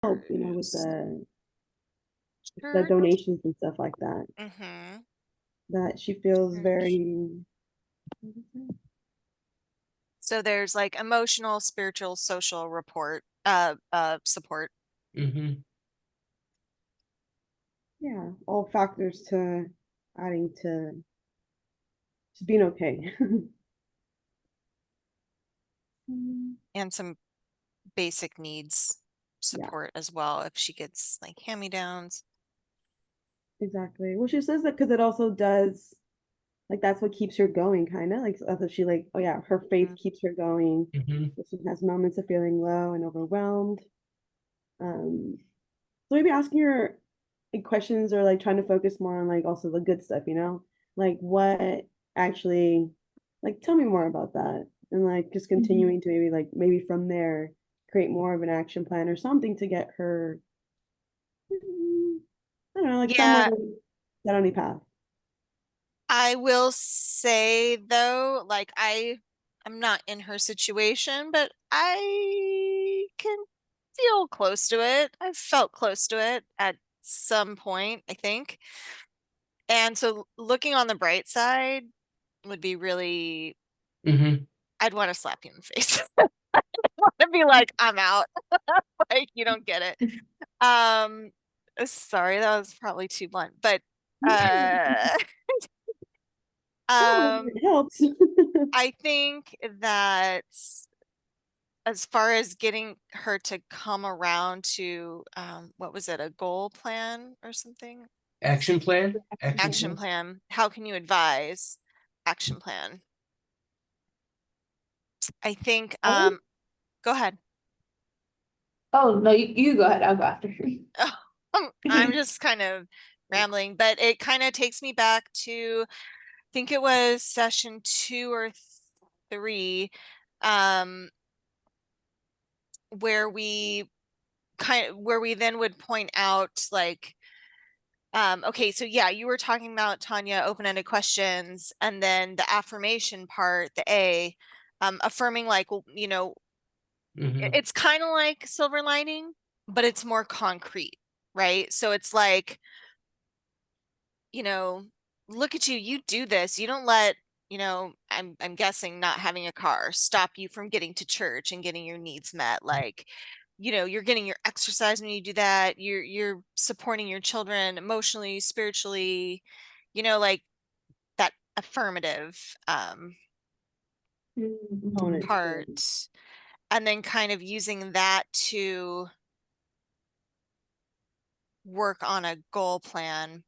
help, with the Church. donations and stuff like that. Mm-hmm. That she feels Church. very, So there's like emotional, spiritual, social support. Mm-hmm. yeah, all factors to adding to being okay. And some basic needs Yeah, support as well if she gets like hand-me-downs. exactly. Well, she says that because it also does, like, that's what keeps her going, kind of like, so she like, oh yeah, her faith Mhm. keeps her going. Mm-hmm. So she has moments of feeling low and overwhelmed. Um, so maybe asking her like questions or like trying to focus more on like also the good stuff, like what actually, like tell me more about that, and like just continuing to maybe from there create more of an action plan or something to get her, I don't know, like somewhere Yeah, that only path. I will say though, like I'm not in her situation, but I can feel close to it. I've felt close to it at some point, I think. And so looking on the bright side would be really, Mm-hmm. I'd want to slap you in the face. Want to be like, I'm out. Like you don't get it. Um, sorry, that was probably too blunt, but uh Oh, um it helps. I think that as far as getting her to come around to what was it, a goal plan or something? Action plan. Action Action plan. plan. How can you advise? Action plan. I think I would, go ahead. Oh, no, you go ahead. I'll go after. I'm just kind of rambling, but it kind of takes me back to I think it was session 2 or 3, um, where we then would point out like, okay, so yeah, you were talking about Tanya, open-ended questions, and then the affirmation part, the A, affirming like, Mm-hmm. it's kind of like silver lining, but it's more concrete, right? So it's like, you know, look at you, you do this. You don't let, I'm guessing not having a car stop you from getting to church and getting your needs met. Like, you're getting your exercise when you do that. You're supporting your children emotionally, spiritually, like that affirmative Mhm. component to part. And then kind of using that to work on a goal plan.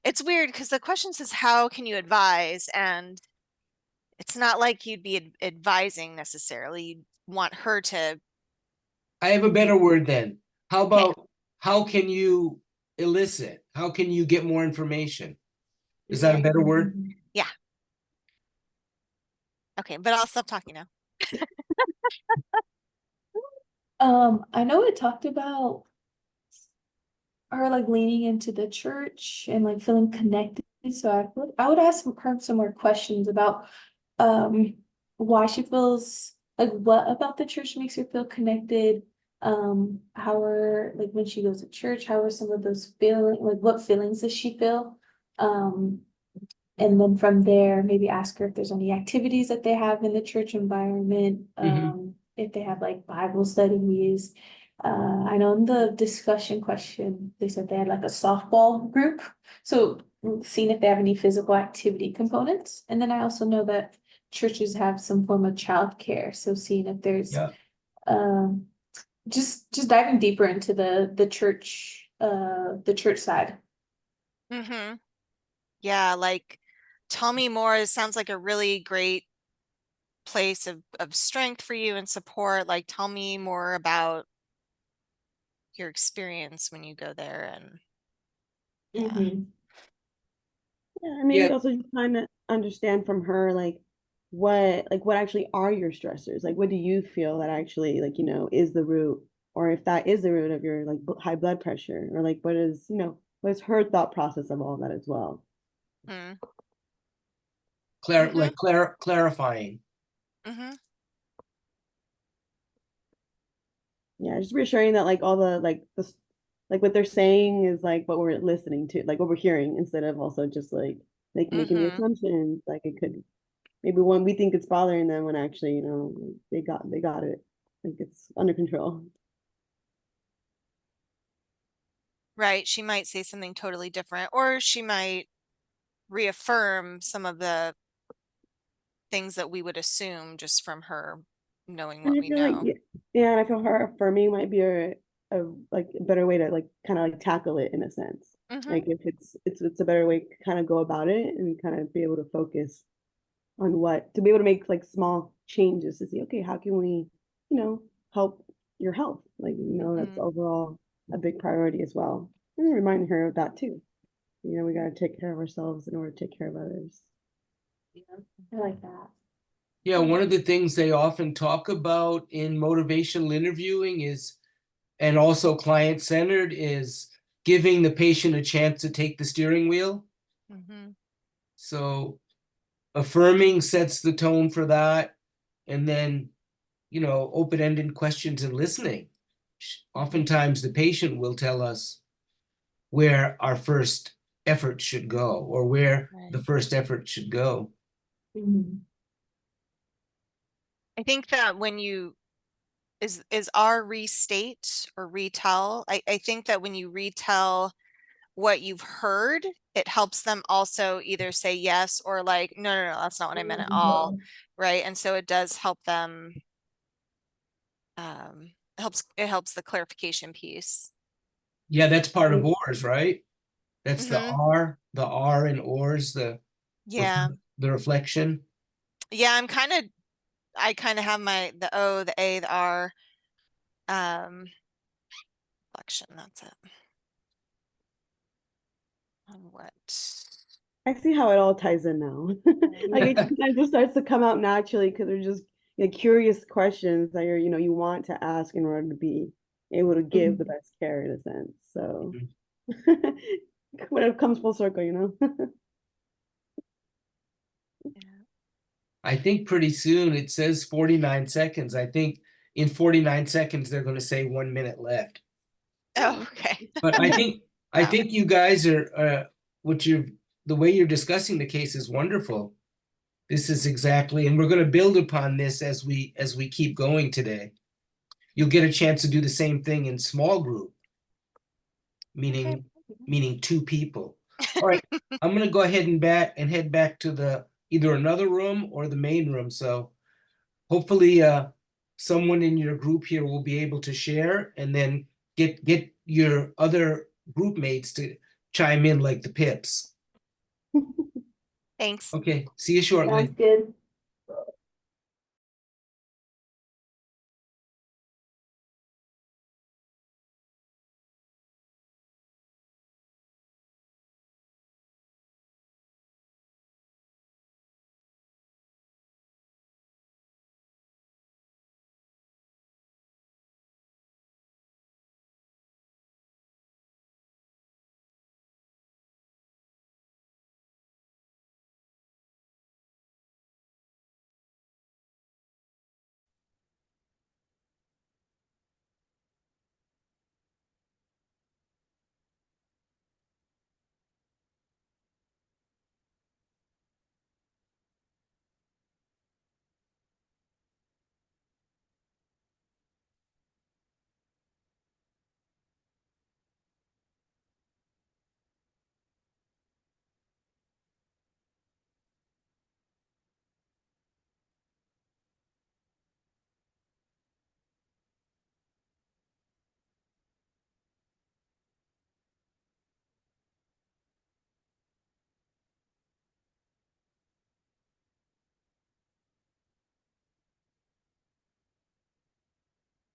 It's weird because the question says, how can you advise? And it's not like you'd be advising necessarily. You'd want her to, I have a better word then. How okay, about how can you elicit? How can you get more information? Is that a Yeah. better word? yeah, okay, but I'll stop talking now. I know it talked about her like leaning into the church and like feeling connected. So I would ask her some more questions about um why she feels like what about the church makes her feel connected. How are like when she goes to church, how are some of those feeling like what feelings does she feel? Um, and then from there, maybe ask her if there's any activities that they have in the church environment, Mm-hmm. if they have like Bible studies. I know in the discussion question, they said they had like a softball group. So seeing if they have any physical activity components. And then I also know that churches have some form of childcare. So seeing if there's Yeah. um just diving deeper into the church side. Mm-hmm. Yeah, like tell me more. It sounds like a really great place of strength for you and support. Like tell me more about your experience when you go there and yeah. Mhm. yeah, and Yeah. maybe also just trying to understand from her what actually are your stressors, like what do you feel that actually is the root, or if that is the root of your like high blood pressure, or like what is her thought process of all that as well. Mm-hmm. Like clarifying. Mm-hmm. Yeah, just reassuring that like all the like what they're saying is like what we're listening to, like what we're hearing, instead of also just like making the Mhm. assumptions. Like it could maybe when we think it's bothering them, when actually, they got it. Like it's under control. Right, she might say something totally different, or she might reaffirm some of the things that we would assume just from her knowing And what I we feel like know. yeah, and I feel her affirming might be a like a better way to like kind of like tackle it in a sense. Mhm. Like if it's a better way to kind of go about it and kind of be able to focus on what to be able to make like small changes to see, okay, how can we, help your health? Like, that's Mhm. overall a big priority as well. And remind her of that too. We got to take care of ourselves in order to take care of others. Yeah, I like that. Yeah, one of the things they often talk about in motivational interviewing is, and also client-centered, is giving the patient a chance to take the steering wheel. Mhm. So affirming sets the tone for that. And then, open-ended questions and listening. Oftentimes the patient will tell us where our first effort should go, or where the Right. first effort should go. Mhm. I think that when you is our restate or retell, I think that when you retell what you've heard, it helps them also either say yes or like, no, no, no, that's not what I meant at all. Right. And so it does help them, it helps the clarification piece. Yeah, that's part of Mm. OARS, right? That's the Mhm. R in OARS, Yeah. the reflection. Yeah, I kind of have the O, the A, the R, reflection, that's it. On what? I see how it all ties in now. Like it kind of just starts to come out naturally because they're just curious questions that you want to ask in order to be able to give the Mhm. best care in a sense. So Mhm. when it comes full circle. Yeah. I think pretty soon it says 49 seconds. I think in 49 seconds they're going to say 1 minute left. Oh, okay. But I Wow. think you guys are the way you're discussing the case is wonderful. This is exactly, and we're going to build upon this as we keep going today. You'll get a chance to do the same thing in small group, Okay. meaning 2 people. All right, I'm going to go ahead and head back to either another room or the main room. So hopefully someone in your group here will be able to share, and then get your other group mates to chime in like the pips. Thanks. Okay, see you shortly. Sounds good.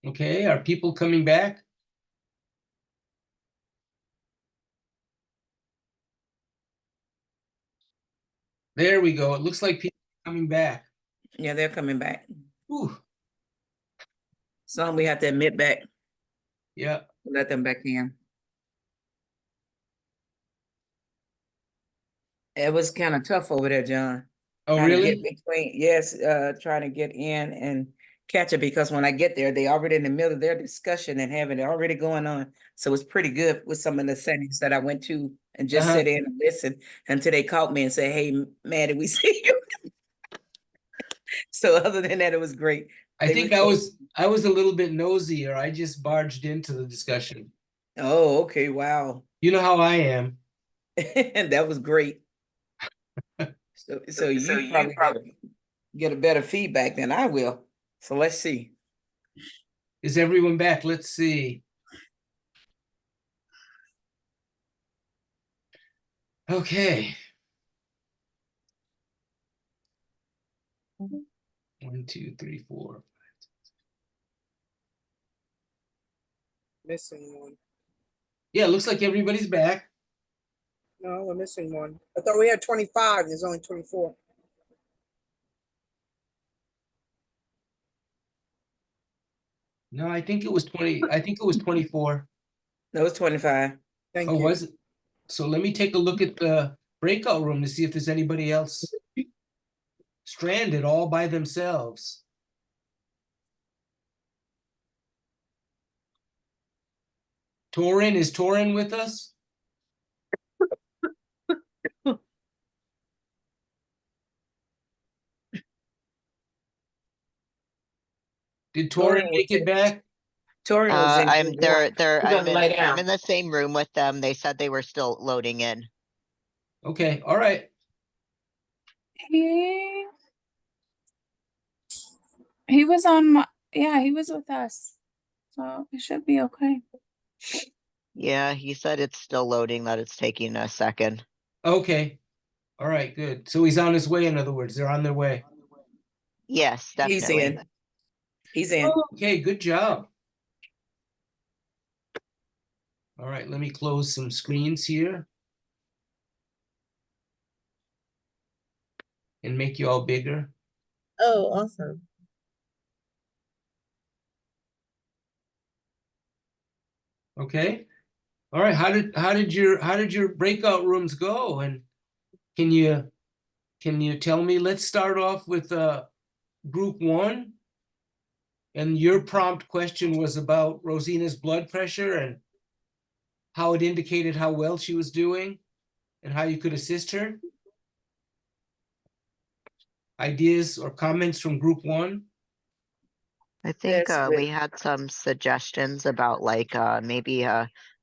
Okay, are people coming back? There we go. It looks like people are coming back. Yeah, they're coming back. Whew, So we have to admit back, yeah. let them back in. It was kind of tough over there, John. Oh, Trying to really? get between, yes, trying to get in and catch it because when I get there, they already in the middle of their discussion and having it already going on. So it's pretty good with some of the settings that I went to and just Uh-huh. sit in and listen until they called me and say, "Hey, Maddie, we see you." So other than that, it was great. I They think really- I was a little bit nosy, or I just barged into the discussion. Oh, okay, wow. You know how I am. That was great. So you probably get a better feedback than I will. So let's see. Is everyone back? Let's see. Okay. 1, 2, 3, 4. Missing one. Yeah, it looks like everybody's back. No, we're missing one. I thought we had 25. There's only 24. No, I think it was 20. I think it was 24. That was 25. Thank Oh, you. was it? So let me take a look at the breakout room to see if there's anybody else stranded all by themselves. Torin, is Torin with us? Did Torin Torin make was it back? Torin was in. I'm group one. He's I'm gonna lay in, I'm down. in the same room with them. They said they were still loading in. Okay, all right. He was on my, yeah, he was with us. So it should be okay. Yeah, he said it's still loading, that it's taking a second. Okay. All right, good. So he's on his way, in other words, they're on their way. Yes, He's definitely. in. He's in. Okay, good job. All right, let me close some screens here. And make you all bigger. Oh, awesome. Okay. All right, how did your breakout rooms go? And can you tell me, let's start off with group 1. And your prompt question was about Rosina's blood pressure and how it indicated how well she was doing and how you could assist her. Ideas or comments from group 1? I think That's we great. had some suggestions about like maybe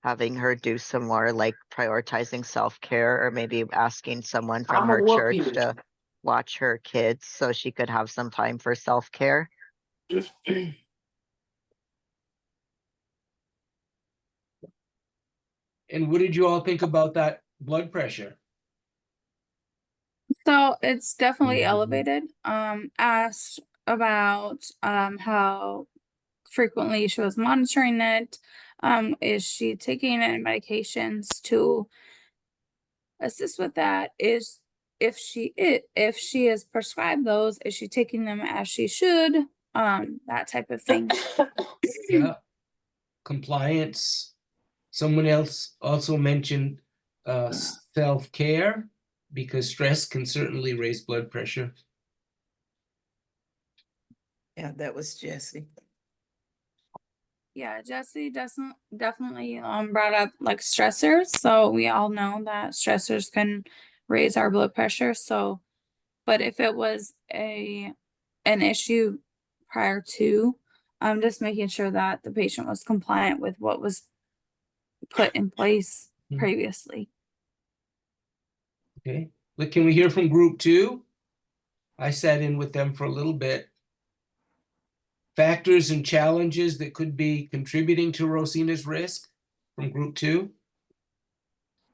having her do some more like prioritizing self-care, or maybe asking someone from her church to watch her kids so she could have some time for self-care. And what did you all think about that blood pressure? So it's definitely Mhm. elevated. Asked about how frequently she was monitoring it. Is she taking any medications to assist with that? If she is prescribed those, is she taking them as she should? That type of thing. Yeah. Compliance. Someone else also mentioned self-care, because stress can certainly raise blood pressure. Yeah, that was Jesse. Yeah, Jesse definitely brought up like stressors. So we all know that stressors can raise our blood pressure. So, but if it was an issue prior to, just making sure that the patient was compliant with what was put in place Mhm. previously. Okay, but can we hear from group 2? I sat in with them for a little bit. Factors and challenges that could be contributing to Rosina's risk from group 2?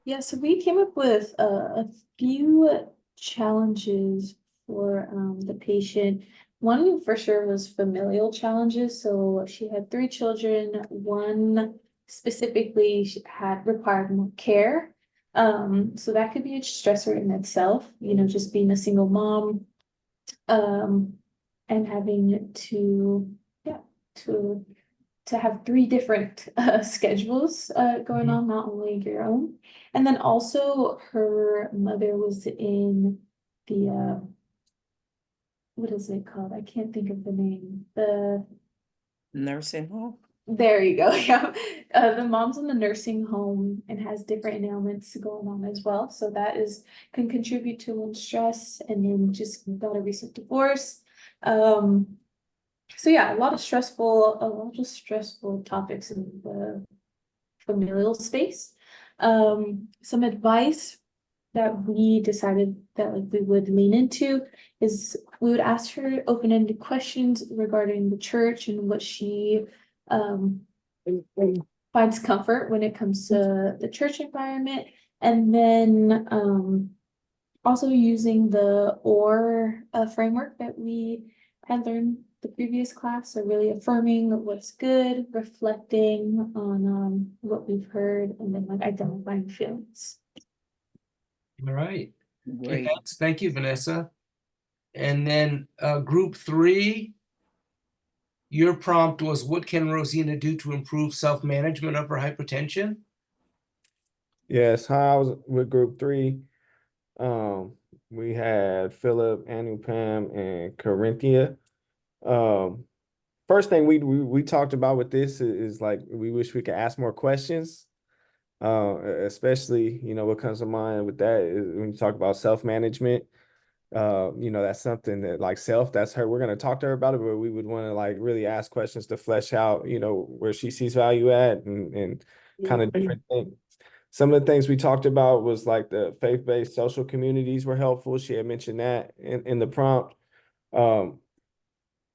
Yeah, so we came up with a few challenges for the patient. One for sure was familial challenges. So she had 3 children. One specifically had required more care. So that could be a stressor in itself, you know, just being a single mom, and having to, yeah, to have 3 different schedules going Mhm. on, not only your own. And then also her mother was in the what is it called? I can't think of the name. The Nursing home. There you go. Yeah. The mom's in the nursing home and has different ailments going on as well. So that can contribute to one's stress, and then just got a recent divorce. So yeah, a lot of stressful topics in the familial space. Some advice that we decided that like we would lean into is we would ask her open-ended questions regarding the church and what she finds comfort when it comes to the church environment, and then also using the OR framework that we had learned the previous class, so really affirming what's good, reflecting on what we've heard, and then like identifying feelings. All right. Okay, Great. thank you, Vanessa. And then group 3, your prompt was, what can Rosina do to improve self-management of her hypertension? Yes, hi, I was with group 3. We had Philip, Anupam, and Corinthia. First thing we talked about with this is like we wish we could ask more questions. Especially, what comes to mind with that is when you talk about self-management. That's something that like that's her. We're gonna talk to her about it, but we would want to like really ask questions to flesh out, where she sees value at and kind of different things. Some of the things we talked about was like the faith-based social communities were helpful. She had mentioned that in the prompt.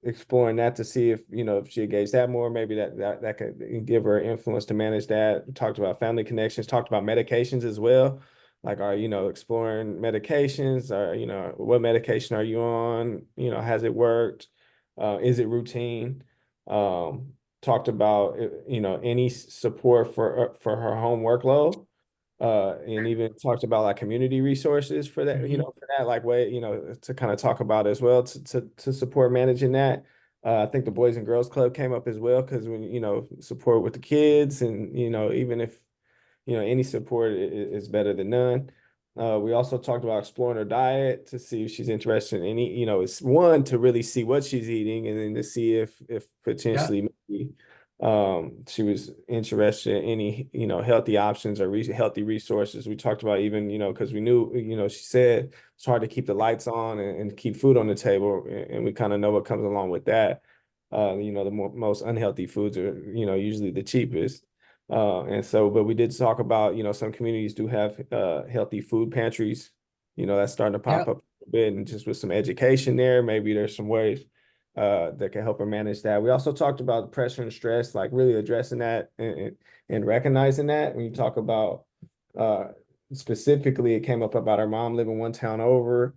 Exploring that to see if she engaged that more, maybe that could give her influence to manage that. We talked about family connections, talked about medications as well. Like, exploring medications, or, what medication are you on? Has it worked? Is it routine? Talked about, any support for her home workload. And even talked about like community resources for that, for that like way, to kind of talk about as well to support managing that. I think the Boys and Girls Club came up as well, because when, support with the kids, and, even if, any support is better than none. We also talked about exploring her diet to see if she's interested in any, it's one to really see what she's eating, and then to see if potentially maybe she was interested in any, healthy options or healthy resources. We talked about even, because we knew, she said it's hard to keep the lights on and keep food on the table, and we kind of know what comes along with that. The most unhealthy foods are, usually the cheapest. But we did talk about, some communities do have healthy food pantries, that's starting to pop up a bit, and just with some education there, maybe there's some ways that can help her manage that. We also talked about pressure and stress, like really addressing that and recognizing that. When you talk about specifically, it came up about her mom living one town over.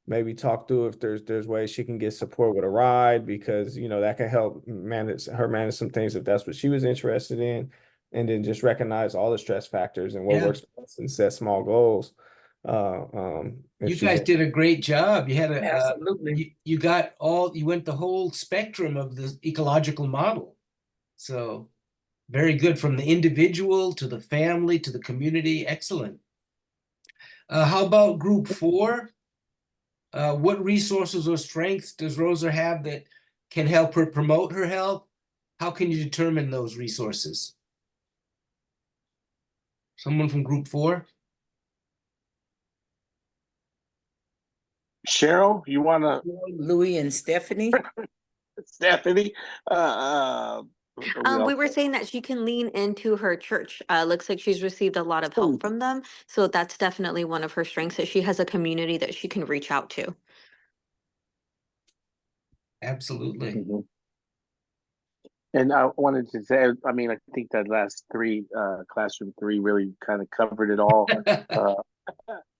Maybe talk through if there's ways she can get support with a ride, because that can help manage some things if that's what she was interested in. And then just recognize all the stress factors and what works for us, and set small goals. You guys did a great job. You had Absolutely. you went the whole spectrum of the ecological model. So very good, from the individual to the family to the community. Excellent. How about group 4? What resources or strengths does Rosa have that can help her promote her health? How can you determine those resources? Someone from group 4? Cheryl, you want to? Louis and Stephanie. Stephanie, we were saying that she can lean into her church. Looks like she's received a lot of help from them. So that's definitely one of her strengths, that she has a community that she can reach out to. Absolutely. Mm-hmm. And I wanted to say, I mean, I think that last 3, classroom 3 really kind of covered it all.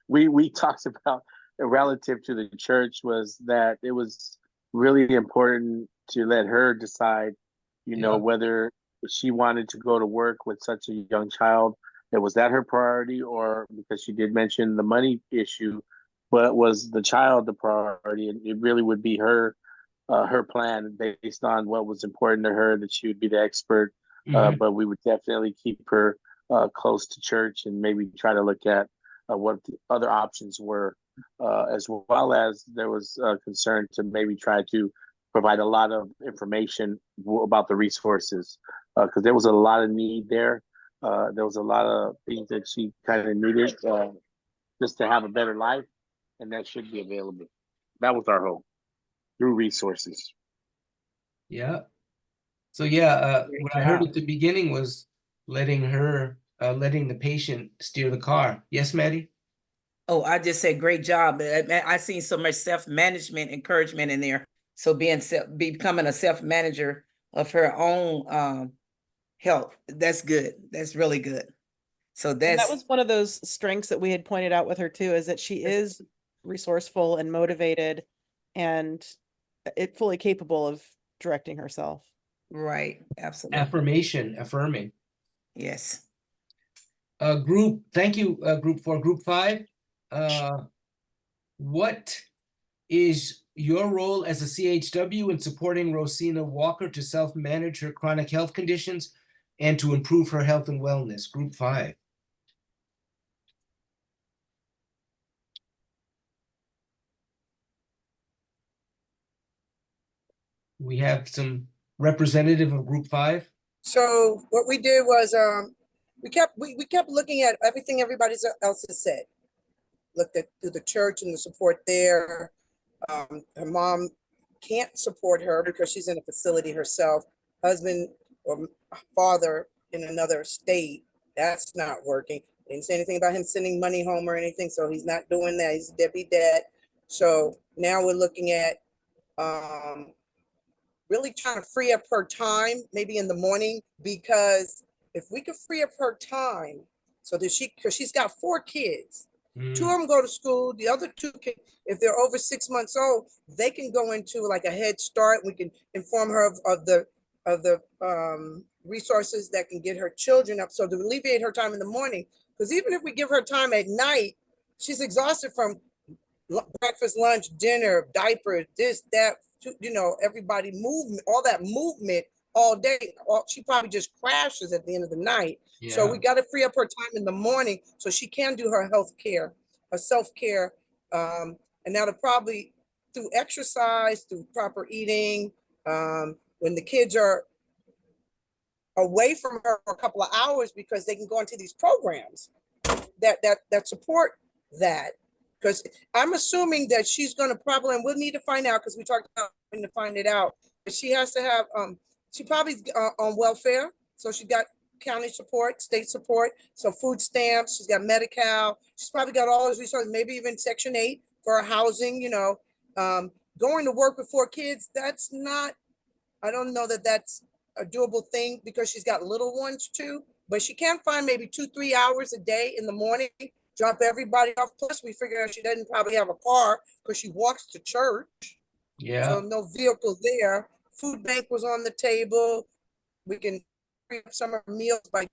We talked about, relative to the church, was that it was really important to let her decide, whether she wanted to go to work with such a young child. Was that her priority, or because she did mention the money issue, but was the child the priority? And it really would be her plan based on what was important to her, that she would be the expert. But we would definitely keep her close to church, and maybe try to look at what the other options were as well as there was concern to maybe try to provide a lot of information about the resources, because there was a lot of need there. There was a lot of things that she kind of needed just to have a better life, and that should be available. That was our hope, through resources. Yeah. So yeah, Great what I heard job. at the beginning was letting the patient steer the car. Yes, Maddie? Oh, I just said great job. I seen so much self-management encouragement in there. So becoming a self-manager of her own health, that's good. That's really good. So And that that's was one of those strengths that we had pointed out with her too, is that she is resourceful and motivated and fully capable of directing herself. right. Absolutely. Affirming. Yes. Thank you, group 4. Group 5. What is your role as a CHW in supporting Rosina Walker to self-manage her chronic health conditions and to improve her health and wellness? Group 5. We have some representative of Group 5. So what we did was, we kept looking at everything everybody else has said. Looked at through the church and the support there. Her mom can't support her because she's in a facility herself. Husband or father in another state, that's not working. Didn't say anything about him sending money home or anything, so he's not doing that. He's a deadbeat dad. So now we're looking at really trying to free up her time, maybe in the morning, because if we could free up her time so that because she's got 4 kids, 2 of them go to school, the other 2 can, if they're over 6 months old, they can go into like a Head Start. We can inform her of the resources that can get her children up, so to alleviate her time in the morning. Because even if we give her time at night, she's exhausted from breakfast, lunch, dinner, diapers, this, that, everybody movement, all that movement all day. She probably just crashes at the end of the night. Yeah. So we got to free up her time in the morning so she can do her health care, her self-care. And that'll probably through exercise, through proper eating. When the kids are away from her for a couple of hours, because they can go into these programs that support that. Because I'm assuming that she's going to probably, and we'll need to find out because we talked about to find it out, but she has to have, she probably on welfare. So she got county support, state support, so food stamps, she's got Medi-Cal, she's probably got all those resources, maybe even Section 8 for her housing, going to work with 4 kids, that's not, I don't know that that's a doable thing because she's got little ones too, but she can find maybe 2-3 hours a day in the morning, drop everybody off. Plus, we figure out she doesn't probably have a car because she walks to church. Yeah. So no vehicle there. Food bank was on the table. We can free up some of her meals by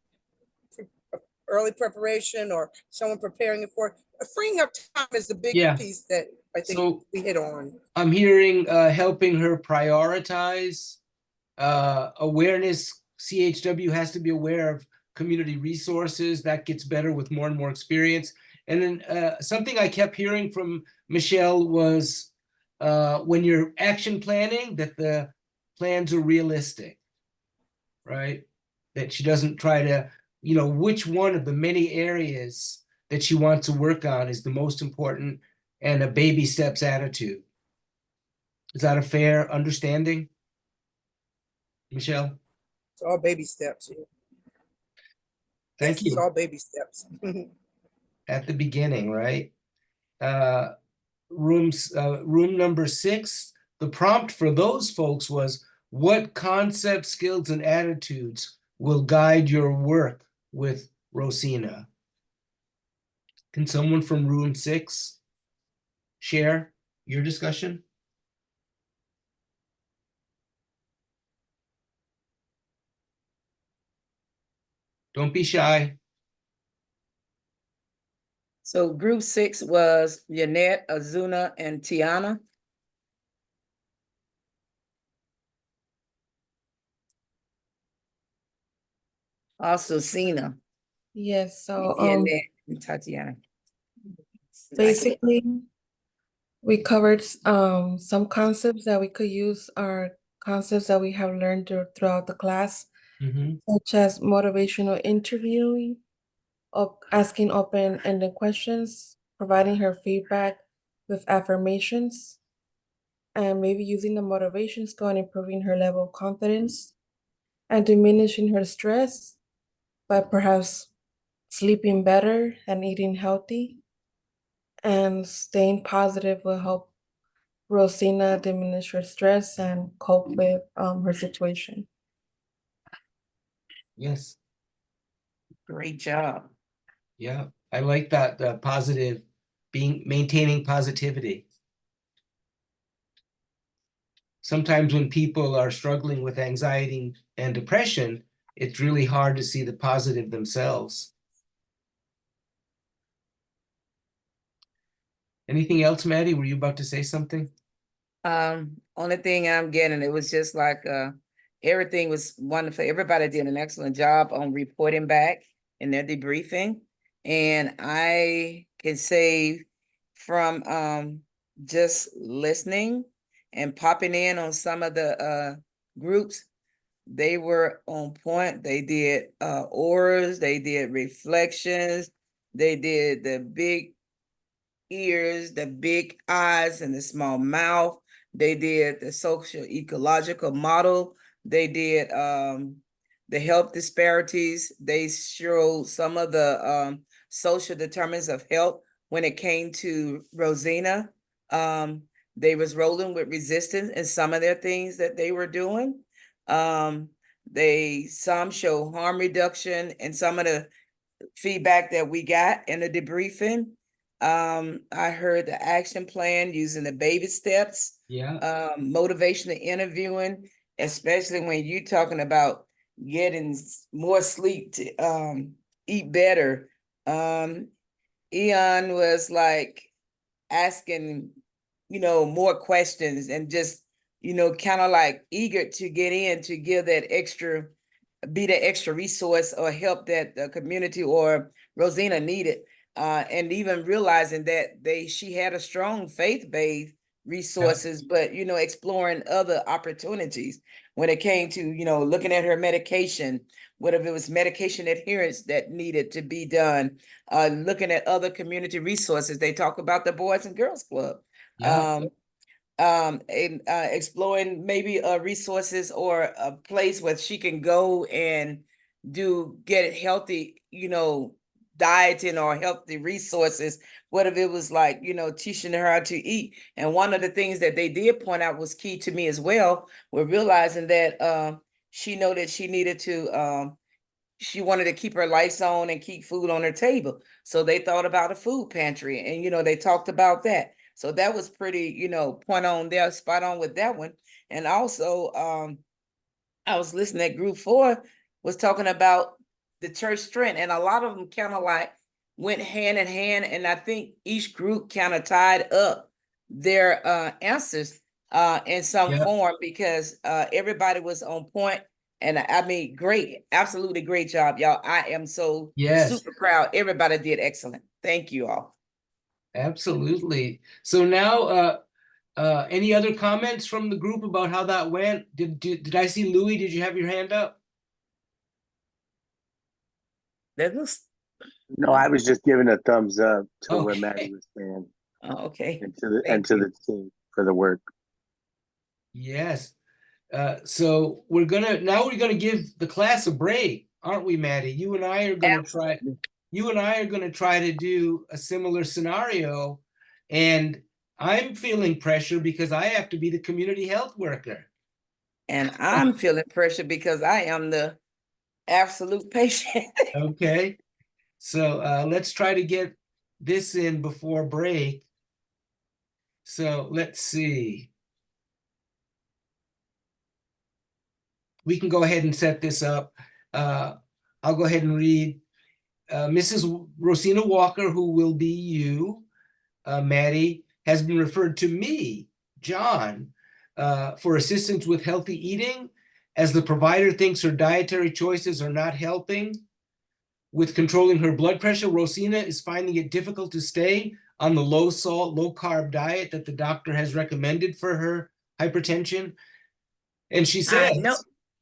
early preparation or someone preparing it for. Freeing up time is the big piece that I think we hit on. I'm hearing helping her prioritize awareness. CHW has to be aware of community resources. That gets better with more and more experience. And then something I kept hearing from Michelle was when you're action planning, that the plans are realistic, right? That she doesn't try to, which one of the many areas that she wants to work on is the most important, and a baby steps attitude. Is that a fair understanding, Michelle? It's all baby steps. Yeah. Thank you. It's all baby steps. At the beginning, right? Room number 6, the prompt for those folks was, what concepts, skills, and attitudes will guide your work with Rosina? Can someone from room 6 share your discussion? Don't be shy. So group 6 was Yanette, Azuna, and Tiana. Also Sina. Yes, so Yanette and Tatiana. basically We covered some concepts that we could use are concepts that we have learned throughout the class, such as motivational interviewing, asking open-ended questions, providing her feedback with affirmations, and maybe using the motivation score and improving her level of confidence, and diminishing her stress by perhaps sleeping better and eating healthy, and staying positive will help Rosina diminish her stress and cope with her situation. Yes. Great job. Yeah, I like that, the positive, maintaining positivity. Sometimes when people are struggling with anxiety and depression, it's really hard to see the positive themselves. Anything else, Maddie? Were you about to say something? Only thing I'm getting, it was just like everything was wonderful. Everybody did an excellent job on reporting back in their debriefing. And I can say from just listening and popping in on some of the groups, they were on point. They did auras, they did reflections, they did the big ears, the big eyes, and the small mouth. They did the social ecological model. They did the health disparities. They showed some of the social determinants of health when it came to Rosina. They was rolling with resistance in some of their things that they were doing. Some show harm reduction and some of the feedback that we got in the debriefing. I heard the action plan using the baby steps. Yeah. Motivational interviewing, especially when you talking about getting more sleep to eat better. Eon was like asking, more questions and just, kind of like eager to get in to give that extra, be the extra resource or help that the community or Rosina needed. And even realizing that she had a strong faith-based resources, but exploring other opportunities when it came to looking at her medication, whatever it was medication adherence that needed to be done, looking at other community resources. They talk about the Boys and Girls Club. Yeah. And exploring maybe resources or a place where she can go and get healthy, dieting or healthy resources, whatever it was like, teaching her how to eat. And one of the things that they did point out was key to me as well, we're realizing that she know that she needed to she wanted to keep her lights on and keep food on her table. So they thought about a food pantry and, they talked about that. So that was pretty, point on there, spot on with that one. And also, I was listening at group 4 was talking about the church strength, and a lot of them kind of like went hand in hand. And I think each group kind of tied up their answers in some form because everybody was on point. And I mean, great, absolutely great job, y'all. I am so super proud. Everybody did excellent. Thank you all. Absolutely. So now, any other comments from the group about how that went? Did I see Louis? Did you have your hand up? That looks. No, I was just giving a thumbs up to what Okay. Maddie was saying Oh, okay. and to the team for the work. Yes. So we're gonna give the class a break, aren't we, Maddie? You and I are gonna try to do a similar scenario, and I'm feeling pressure because I have to be the community health worker. And I'm feeling pressure because I am the absolute patient. Okay. So let's try to get this in before break. So let's see. We can go ahead and set this up. I'll go ahead and read. Mrs. Rosina Walker, who will be you, Maddie, has been referred to me, John, for assistance with healthy eating, as the provider thinks her dietary choices are not helping with controlling her blood pressure. Rosina is finding it difficult to stay on the low salt, low carb diet that the doctor has recommended for her hypertension. And she said,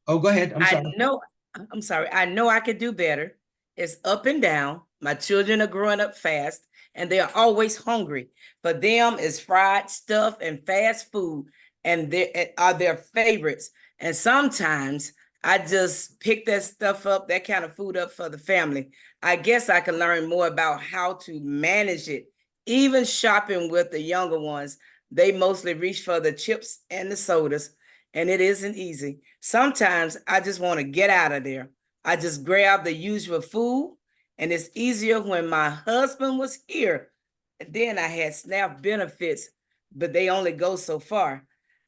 oh, go ahead. I'm sorry. I know I could do better. It's up and down. My children are growing up fast and they are always hungry. For them, it's fried stuff and fast food, and they are their favorites. And sometimes I just pick that stuff up, that kind of food up for the family. I guess I can learn more about how to manage it. Even shopping with the younger ones, they mostly reach for the chips and the sodas, and it isn't easy. Sometimes I just want to get out of there. I just grab the usual food, and it's easier when my husband was here. And then I had SNAP benefits, but they only go so far.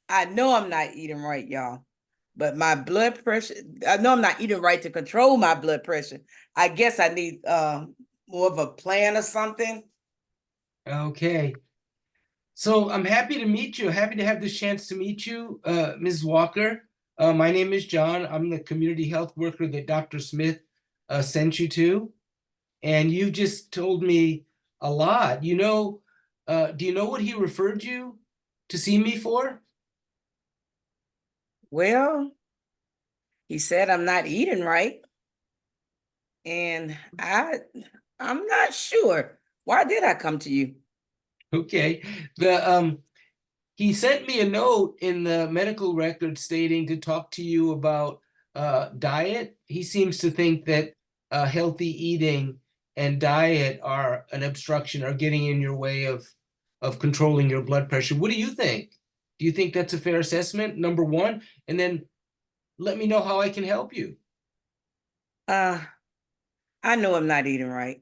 I know I'm not eating right, y'all, but my blood pressure, I know I'm not eating right to control my blood pressure. I guess I need more of a plan or something. Okay. So I'm happy to meet you. Happy to have this chance to meet you, Ms. Walker. My name is John. I'm the community health worker that Dr. Smith sent you to. And you just told me a lot. Do you know what he referred you to see me for? Well, he said I'm not eating right. And I'm not sure. Why did I come to you? Okay. He sent me a note in the medical record stating to talk to you about diet. He seems to think that healthy eating and diet are an obstruction, are getting in your way of controlling your blood pressure. What do you think? Do you think that's a fair assessment, number one? And then let me know how I can help you. I know I'm not eating right,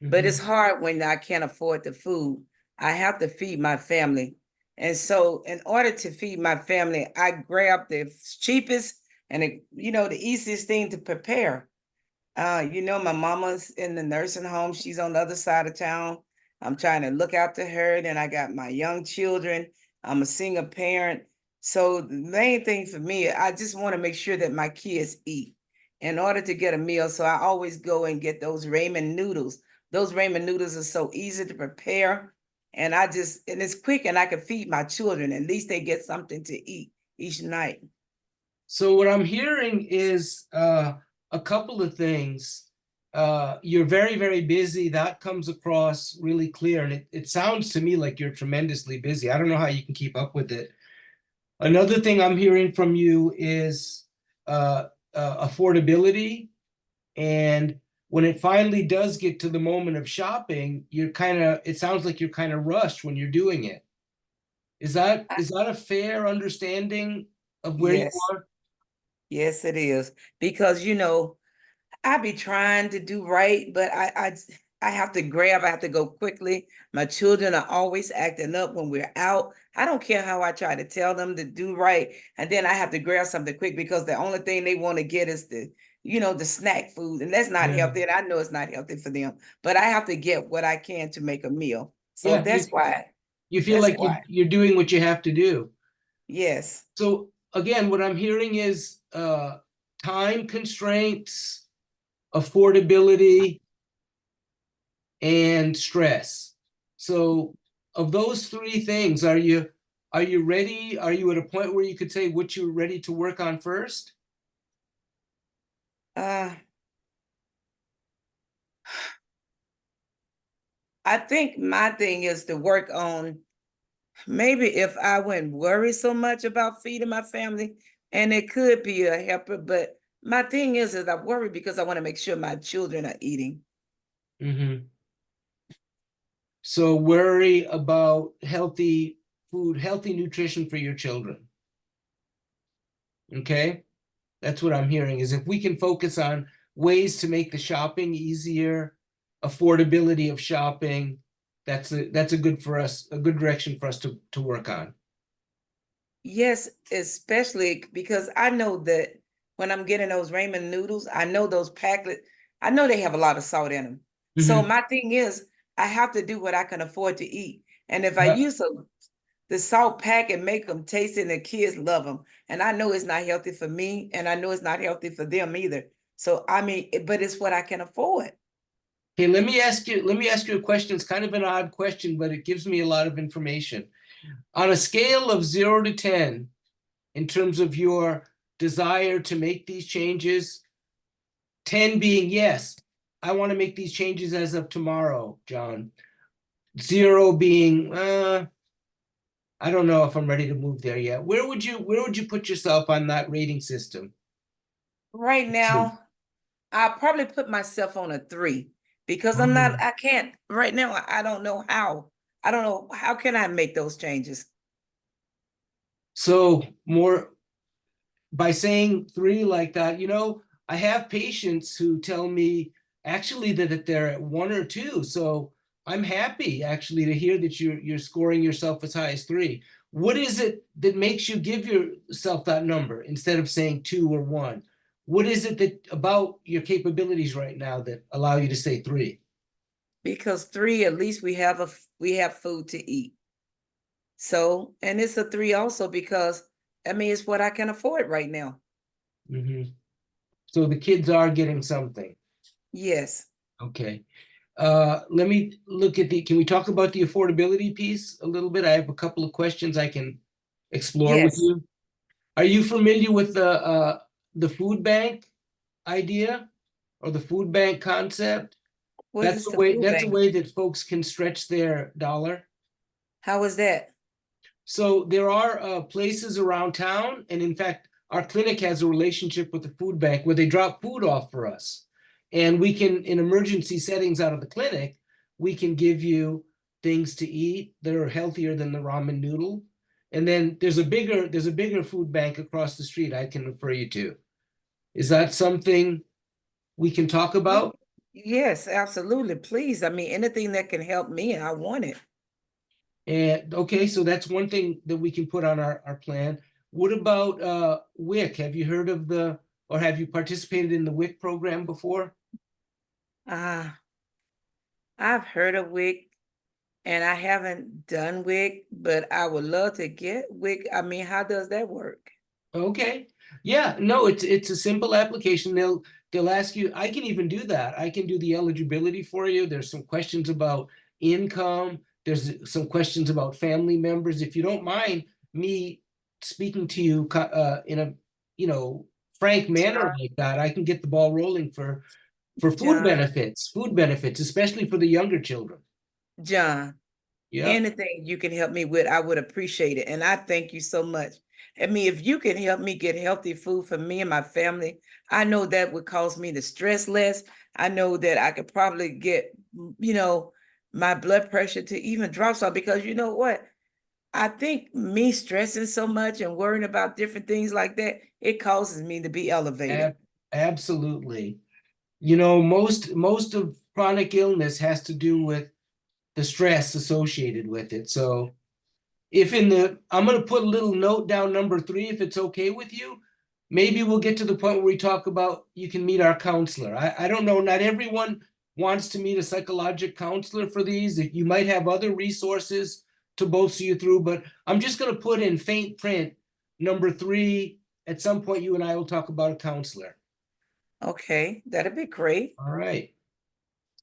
but it's hard when I can't afford the food. I have to feed my family. And so in order to feed my family, I grab the cheapest and the easiest thing to prepare. My mama's in the nursing home. She's on the other side of town. I'm trying to look after her. Then I got my young children. I'm a single parent. So the main thing for me, I just want to make sure that my kids eat in order to get a meal. So I always go and get those ramen noodles. Those ramen noodles are so easy to prepare. And it's quick, and I can feed my children. At least they get something to eat each night. So what I'm hearing is a couple of things. You're very, very busy. That comes across really clear. And it sounds to me like you're tremendously busy. I don't know how you can keep up with it. Another thing I'm hearing from you is affordability. And when it finally does get to the moment of shopping, it sounds like you're kind of rushed when you're doing it. Is that a fair understanding of where you are? Yes, it is. Because, I be trying to do right, but I have to grab, I have to go quickly. My children are always acting up when we're out. I don't care how I try to tell them to do right. And then I have to grab something quick because the only thing they want to get is the snack food. And that's not healthy. And I know it's not healthy for them, but I have to get what I can to make a meal. So that's why. You feel like you're doing what you have to do. Yes. So again, what I'm hearing is time constraints, affordability, and stress. So of those three things, are you ready? Are you at a point where you could say what you're ready to work on first? I think my thing is to work on maybe if I wouldn't worry so much about feeding my family, and it could be a helper, but my thing is I worry because I want to make sure my children are eating. Mm-hmm. So worry about healthy food, healthy nutrition for your children. Okay? That's what I'm hearing, is if we can focus on ways to make the shopping easier, affordability of shopping, that's a good direction for us to work on. Yes, especially because I know that when I'm getting those ramen noodles, I know those packets, I know they have a lot of salt in them. So my thing is, I have to do what I can afford to eat. And if I use the salt pack and make them taste it, and the kids love them. And I know it's not healthy for me, and I know it's not healthy for them either. So, but it's what I can afford. Okay, let me ask you a question. It's kind of an odd question, but it gives me a lot of information. On a scale of 0 to 10, in terms of your desire to make these changes, 10 being yes, I want to make these changes as of tomorrow, John. 0 being I don't know if I'm ready to move there yet. Where would you put yourself on that rating system? Right now, I'll probably put myself on a 3 because I can't, right now, I don't know how. I don't know, how can I make those changes? So more by saying 3 like that, I have patients who tell me actually that they're at 1 or 2. So I'm happy actually to hear that you're scoring yourself as high as 3. What is it that makes you give yourself that number instead of saying 2 or 1? What is it that about your capabilities right now that allow you to say 3? Because 3, at least we have food to eat. So, and it's a 3 also because it's what I can afford right now. So the kids are getting something. Yes. Okay. Let me look at can we talk about the affordability piece a little bit? I have a couple of questions I can explore with Yes. you. Are you familiar with the food bank idea or the food bank concept? What is the food That's a bank? way that folks can stretch their dollar. How is that? So there are places around town, and in fact, our clinic has a relationship with the food bank where they drop food off for us. And we can, in emergency settings out of the clinic, we can give you things to eat that are healthier than the ramen noodle. And then there's a bigger food bank across the street I can refer you to. Is that something we can talk about? Yes, absolutely. Please. Anything that can help me, I want it. And okay, so that's one thing that we can put on our plan. What about WIC? Have you heard of or have you participated in the WIC program before? I've heard of WIC and I haven't done WIC, but I would love to get WIC. How does that work? Okay. Yeah, no, it's a simple application. They'll ask you, I can even do that. I can do the eligibility for you. There's some questions about income. There's some questions about family members. If you don't mind me speaking to you in a frank manner like that, I can get the ball rolling for food John. benefits, especially for the younger children. John, Yeah. anything you can help me with, I would appreciate it. And I thank you so much. If you can help me get healthy food for me and my family, I know that would cause me to stress less. I know that I could probably get, my blood pressure to even drop some, because you know what? I think me stressing so much and worrying about different things like that, it causes me to be elevated. Absolutely. Most of chronic illness has to do with the stress associated with it. So if I'm going to put a little note down number 3, if it's okay with you, maybe we'll get to the point where we talk about you can meet our counselor. I don't know. Not everyone wants to meet a psychological counselor for these. You might have other resources to bolster you through, but I'm just going to put in faint print number 3. At some point, you and I will talk about a counselor. Okay, that'd be great. All right.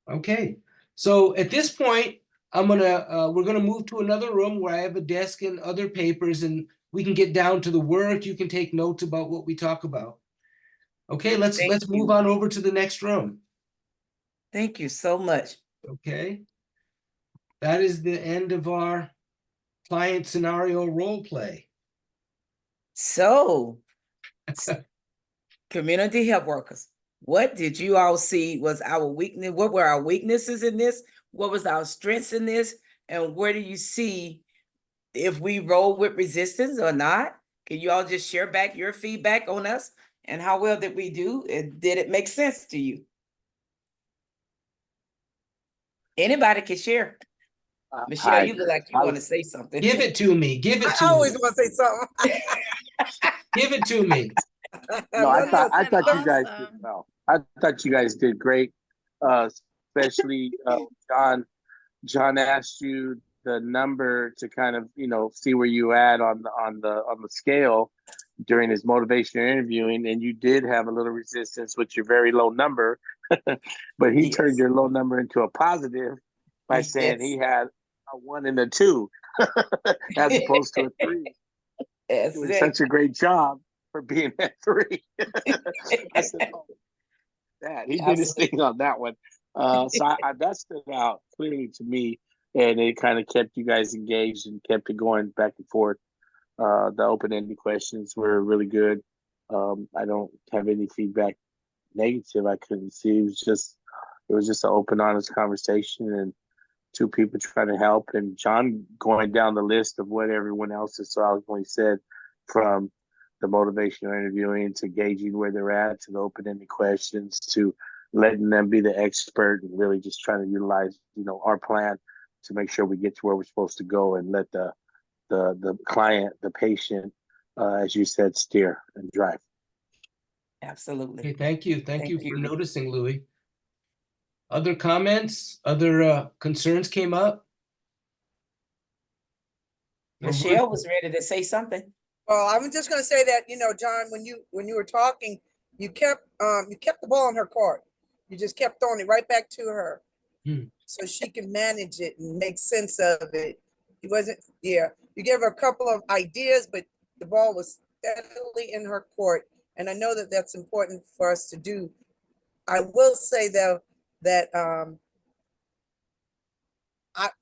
Okay. So at this point, we're gonna move to another room where I have a desk and other papers, and we can get down to the work. You can take notes about what we talk about. Okay, let's move on over to the next room. Thank you so much. Okay. That is the end of our client scenario role play. So, community health workers, what did you all see was our weakness? What were our weaknesses in this? What was our strengths in this? And where do you see if we roll with resistance or not? Can you all just share back your feedback on us and how well did we do? And did it make sense to you? Anybody can share. Michelle, you look like you want to say something. Give it to me. Give it to me. I always want to say something. Give it to me. No, I thought you guys did well. I thought you guys did great. Especially John asked you the number to kind of see where you at on the scale, during his motivational interviewing, and you did have a little resistance with your very low number, but he turned Yes. your low number into a positive by saying he Yes. had a 1 and a 2 as opposed to a 3. That's Doing it. such a great job for being at 3. I said, oh, that he did his Absolutely. thing on that one. So that stood out clearly to me, and it kind of kept you guys engaged and kept it going back and forth. The open-ended questions were really good. I don't have any feedback negative. I couldn't see. It was just an open, honest conversation, and 2 people trying to help, and John going down the list of what everyone else has so eloquently said, from the motivational interviewing to gauging where they're at, to the open-ended questions, to letting them be the expert, and really just trying to utilize, our plan to make sure we get to where we're supposed to go, and let the client, the patient, as you said, steer and drive. Absolutely. Okay, thank you. Thank Thank you for you. noticing, Louis. Other comments, other concerns came up? Or would- Michelle was ready to say something. Well, I'm just gonna say that, John, when you were talking, you kept the ball in her court. You just kept throwing it right back to her. So she can manage it and make sense of it. You gave her a couple of ideas, but the ball was steadily in her court. And I know that that's important for us to do. I will say though, that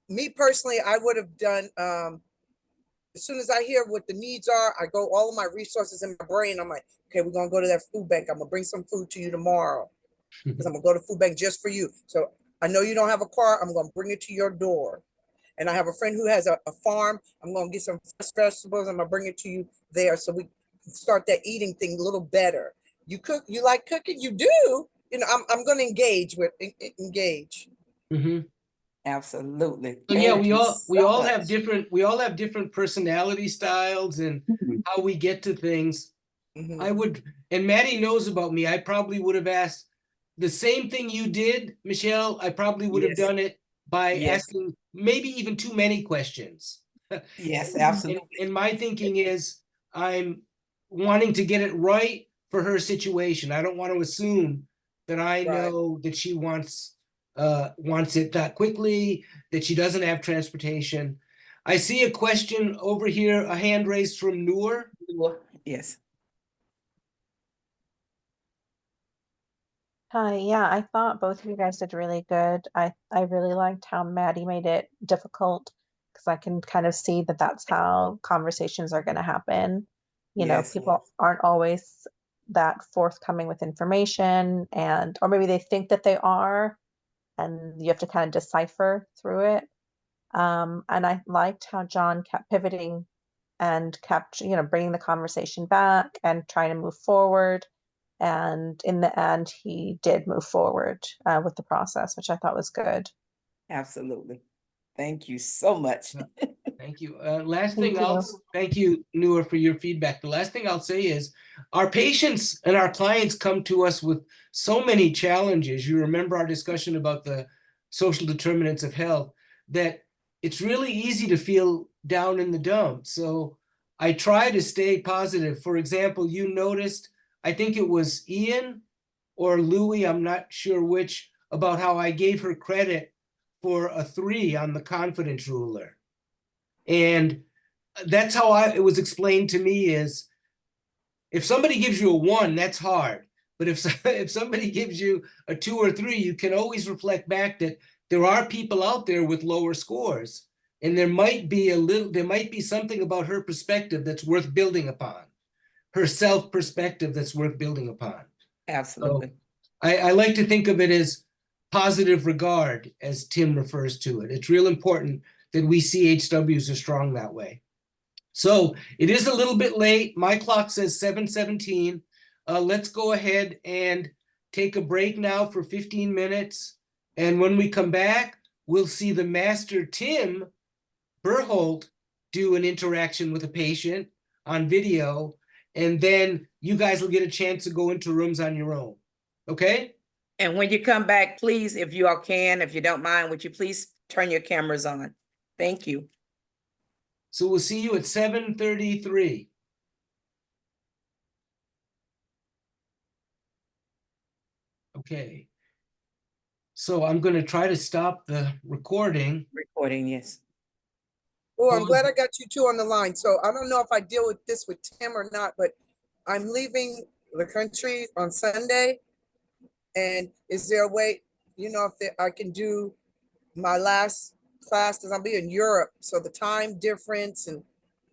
me personally, I would have done, as soon as I hear what the needs are, I go all of my resources in my brain. I'm like, okay, we're gonna go to that food bank. I'm gonna bring some food to you tomorrow, because I'm gonna go to food bank just for you. So I know you don't have a car. I'm gonna bring it to your door. And I have a friend who has a farm. I'm gonna get some fresh vegetables. I'm gonna bring it to you there, so we can start that eating thing a little better. You cook, you like cooking, you do. I'm gonna engage. Mhm. Absolutely. So yeah, Thank we you all so have much. different personality styles and how we get to things. I would, and Maddie knows about me, I probably would have asked the same thing you did, Michelle. I probably would have Yes. done it by Yes. asking maybe even too many questions. Yes, And absolutely. my thinking is, I'm wanting to get it right for her situation. I don't want to assume that I Right. know that she wants it that quickly, that she doesn't have transportation. I see a question over here, a hand raised from Noor. Yes. Hi, yeah, I thought both of you guys did really good. I really liked how Maddie made it difficult, because I can kind of see that that's how conversations are going to happen. Yes. People aren't always that forthcoming with information, or maybe they think that they are, and you have to kind of decipher through it. And I liked how John kept pivoting and kept, bringing the conversation back and trying to move forward. And in the end, he did move forward with the process, which I thought was good. Absolutely. Thank you so much. Thank you. Last Thank thing you. thank you, Noor, for your feedback. The last thing I'll say is our patients and our clients come to us with so many challenges. You remember our discussion about the social determinants of health, that it's really easy to feel down in the dumps. So I try to stay positive. For example, you noticed, I think it was Ian or Louis, I'm not sure which, about how I gave her credit for a 3 on the confidence ruler. And that's how it was explained to me, is if somebody gives you a 1, that's hard. But if somebody gives you a 2 or 3, you can always reflect back that there are people out there with lower scores. And there might be something about her perspective that's worth building upon. Her self perspective that's worth building upon. Absolutely. So I like to think of it as positive regard, as Tim refers to it. It's real important that we CHWs are strong that way. So it is a little bit late. My clock says 7:17. Let's go ahead and take a break now for 15 minutes. And when we come back, we'll see the master Tim Berholt do an interaction with a patient on video. And then you guys will get a chance to go into rooms on your own. Okay? And when you come back, please, if you all can, if you don't mind, would you please turn your cameras on? Thank you. So we'll see you at 7:33. Okay. So I'm gonna try to stop the recording. Recording, yes. Oh, I'm Pause. glad I got you two on the line. So I don't know if I deal with this with Tim or not, but I'm leaving the country on Sunday. And is there a way, you know, if I can do my last class, because I'll be in Europe, so the time difference, and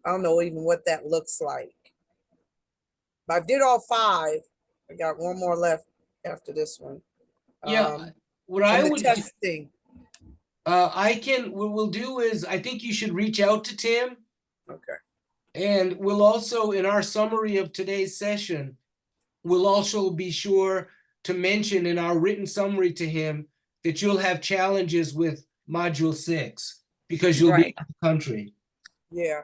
I don't know even what that looks like. But I did all 5. I got one more left after this one. Yeah, what I And the would do, testing. what we'll do is, I think you should reach out to Tim. Okay. And we'll also, in our summary of today's session, we'll also be sure to mention in our written summary to him that you'll have challenges with module 6 because you'll be Right. in the country. Yeah.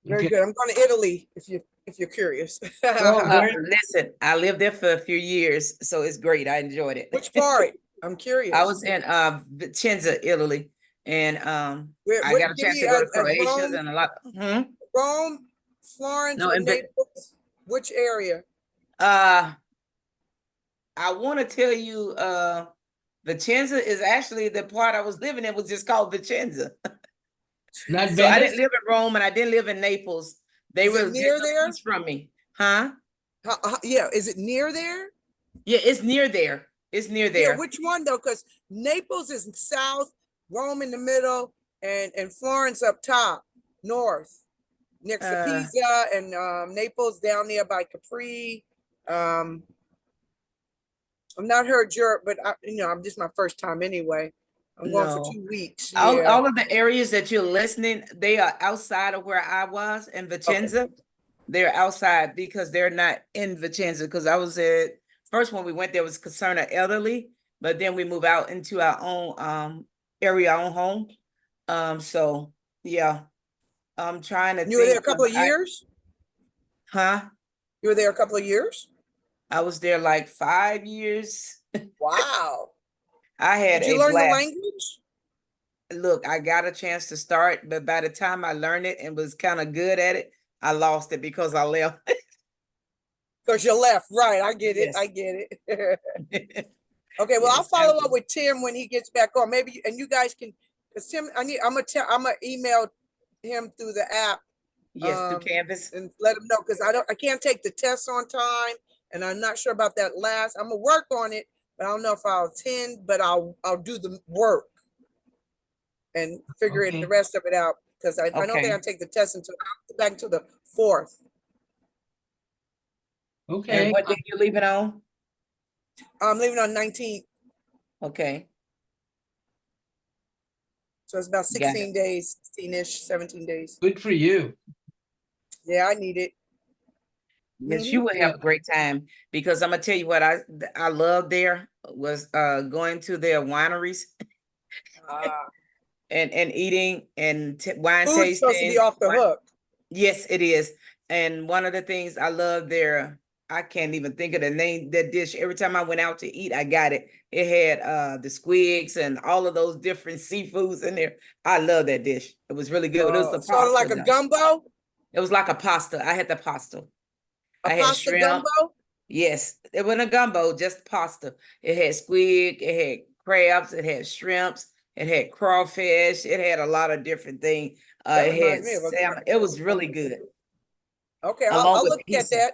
Very Okay. good. I'm going to Italy if you're curious. Oh, very- Listen, I lived there for a few years, so it's great. I enjoyed it. Which part? I'm curious. I was in Vicenza, Italy, and I What got a chance city to go to of Croatia Rome? and a lot. Rome, Florence, No, or in Vi- Naples? Which area? I want to tell you, Vicenza is actually the part I was living in was just called Vicenza. Not So I Venice? didn't live in Rome and I didn't live in Naples. They Is it were near there? distance from me, huh? Yeah, is it near there? Yeah, it's near there. It's near Yeah, there. which one though? Because Naples is south, Rome in the middle, and Florence up top, north, next to Pisa, and Naples down there by Capri. I've not heard Europe, but I'm just my first time anyway. I'm going for No. 2 weeks. All Yeah. of the areas that you're listening, they are outside of where I was in Vicenza. They're outside because they're not in Vicenza. Because I was at first when we went there was concerned of elderly, but then we move out into our own area, our own home. So yeah, I'm trying to. You were there a think couple of years? Huh? You were there a couple of years? I was there like 5 years. Wow. I had Did you a learn the blast. language? Look, I got a chance to start, but by the time I learned it and was kind of good at it, I lost it because I left. Because you left, right? I get it. Yes. I get it. Okay, well, I'll Yes, follow up with Tim when he gets back on. Maybe, and you guys can, because Tim, I'm gonna email him through the app. Yes, through Canvas. And let him know, because I can't take the test on time, and I'm not sure about that last. I'm gonna work on it, but I don't know if I'll attend, but I'll do the work and figure the rest of it out, because I don't think I'll take the test until back until the 4th. Okay. And what day you leaving on? I'm leaving on 19th, Okay. so it's about Got 16 days, 16-ish, 17 days. Good for you. Yeah, I need it. Yes, you will have a great time, because I'm gonna tell you what I love there was going to their wineries and eating and wine Food's tasting. supposed to be off the hook. Yes, it is. And one of the things I love there, I can't even think of the name, that dish. Every time I went out to eat, I got it. It had the squids and all of those different seafoods in there. I love that dish. It was really good. It was the Sort of like pasta, a though. gumbo? It was like a pasta. I had the pasta. I had Pasta shrimp. gumbo? Yes, it wasn't a gumbo, just pasta. It had squid, it had crabs, it had shrimps, it had crawfish, it had a lot of different things. That It had reminds me of a salmon. It was really good. Okay, Along I'll with look at pizza. that.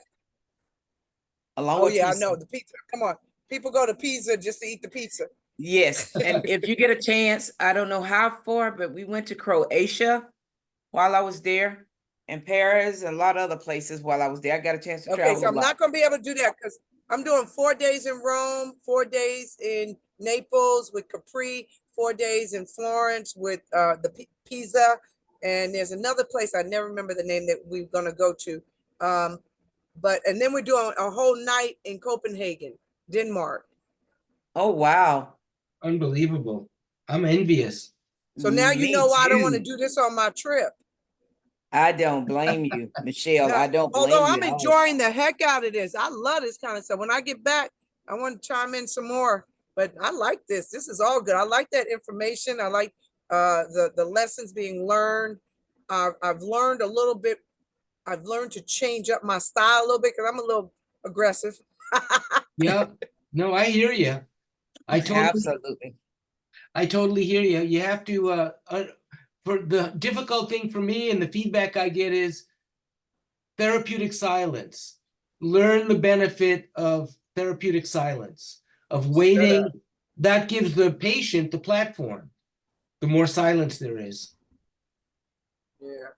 Along Oh with yeah, pizza. I know the pizza. Come on, people go to pizza just to eat the pizza. Yes, and if you get a chance, I don't know how far, but we went to Croatia while I was there, and Paris, and a lot of other places while I was there. I got a chance to Okay, travel so a I'm lot. not going to be able to do that because I'm doing 4 days in Rome, 4 days in Naples with Capri, 4 days in Florence with the Pisa, and there's another place I never remember the name that we're going to go to. And then we're doing a whole night in Copenhagen, Denmark. Oh wow. Unbelievable. I'm envious. So now you Me know why I don't want to too. do this on my trip. I don't blame you, Michelle. I don't blame Although you I'm at all. enjoying the heck out of this. I love this kind of stuff. When I get back, I want to chime in some more. But I like this. This is all good. I like that information. I like the lessons being learned. I've learned a little bit. I've learned to change up my style a little bit because I'm a little aggressive. Yeah, no, I hear you. I Absolutely. totally hear you. You have to, for the difficult thing for me and the feedback I get is therapeutic silence. Learn the benefit of therapeutic silence, of waiting. That gives the patient the platform. The more silence there is. Yeah,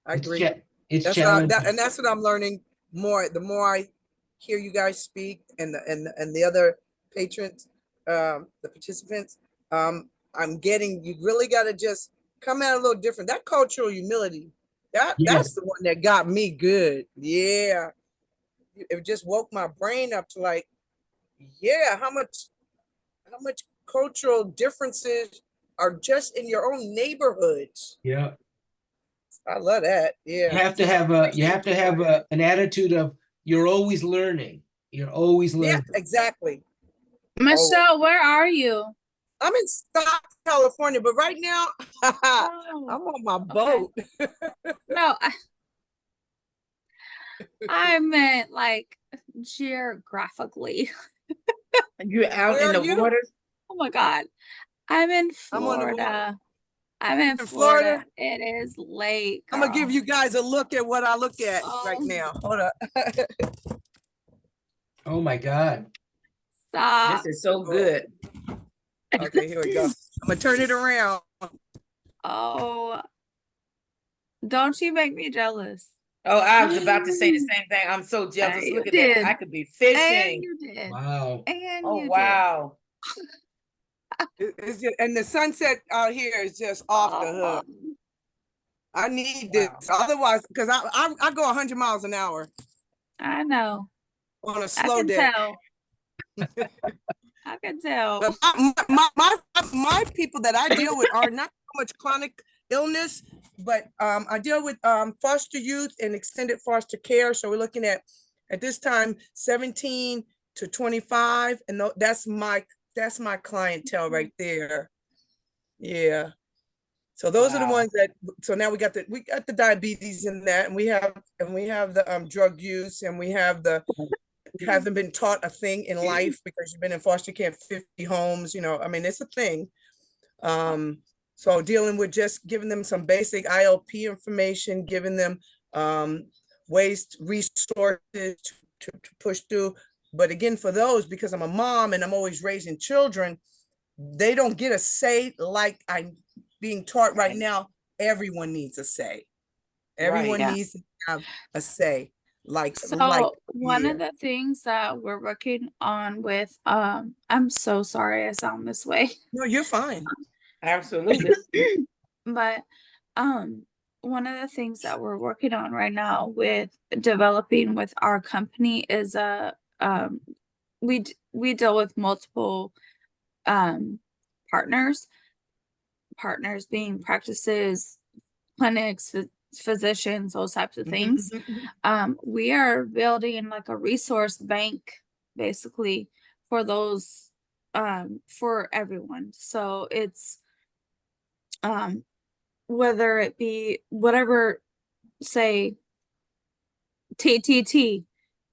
I It's agree. it's That's challenging. and that's what I'm learning more. The more I hear you guys speak and the other patrons, the participants, I'm getting, you really got to just come at it a little different. That cultural humility, that's Yes. the one that got me good. Yeah, it just woke my brain up to like, yeah, how much cultural differences are just in your own neighborhoods. Yeah. I love that. Yeah. You have to have an attitude of you're always learning. You're always Yeah, learning. exactly. Michelle, where are you? I'm in Stock, California, but right now I'm on my boat. No, I meant like geographically. You're out Where in are the you? water? Oh my God. I'm in I'm on the water. Florida. I'm in In Florida. Florida? It is late, I'm gonna give girl. you guys a look at what I look at right now. Hold up. Oh my God. Stop. This is so good. Okay, here we go. I'm gonna turn it around. Oh, don't you make me jealous. Oh, I was about to say the same thing. I'm so jealous. You Look at did. that. I could be And fishing. you did. Wow. And Oh, you wow. It's just, and the sunset out here is just off the hook. I need this, otherwise, because I go 100 miles an hour I know. on a I slow can day. tell. I can tell. But my people that I deal with are not so much chronic illness, but I deal with foster youth and extended foster care. So we're looking at this time 17 to 25, and that's my clientele right there. Yeah. So those are the ones that. So now we got the diabetes in that, and we have the drug use, and we have the haven't been taught a thing in life because you've been in foster care 50 homes. You know, I mean, it's a thing. So dealing with just giving them some basic ILP information, giving them ways, resources to push through. But again, for those, because I'm a mom and I'm always raising children, they don't get a say like I'm being taught right now. Everyone needs a say. Everyone needs to have a say. One of the things that we're working on with, I'm so sorry I sound this way. No, you're fine. Absolutely. But one of the things that we're working on right now with developing with our company is we deal with multiple partners being practices, clinics, physicians, those types of things. We are building like a resource bank basically for those for everyone. So it's whether it be whatever, say TTT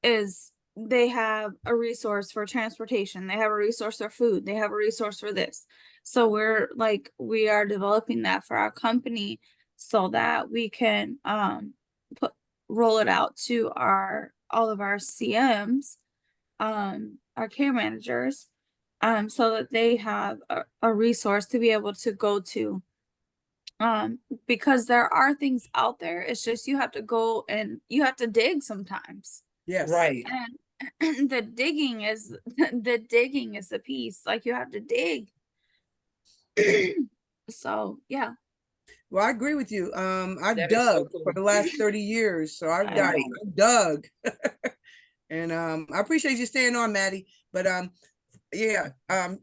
is, they have a resource for transportation, they have a resource for food, they have a resource for this. So we are developing that for our company so that we can roll it out to all of our CMs, our care managers, so that they have a resource to be able to go to. Because there are things out there, it's just you have to go and you have to dig sometimes. Yes. Right. And the digging is the piece. Like you have to dig. So yeah. Well, I agree with you. I've That is so dug for cool. the last 30 years, so I've I dug. And I appreciate you staying on, Maddie. But yeah,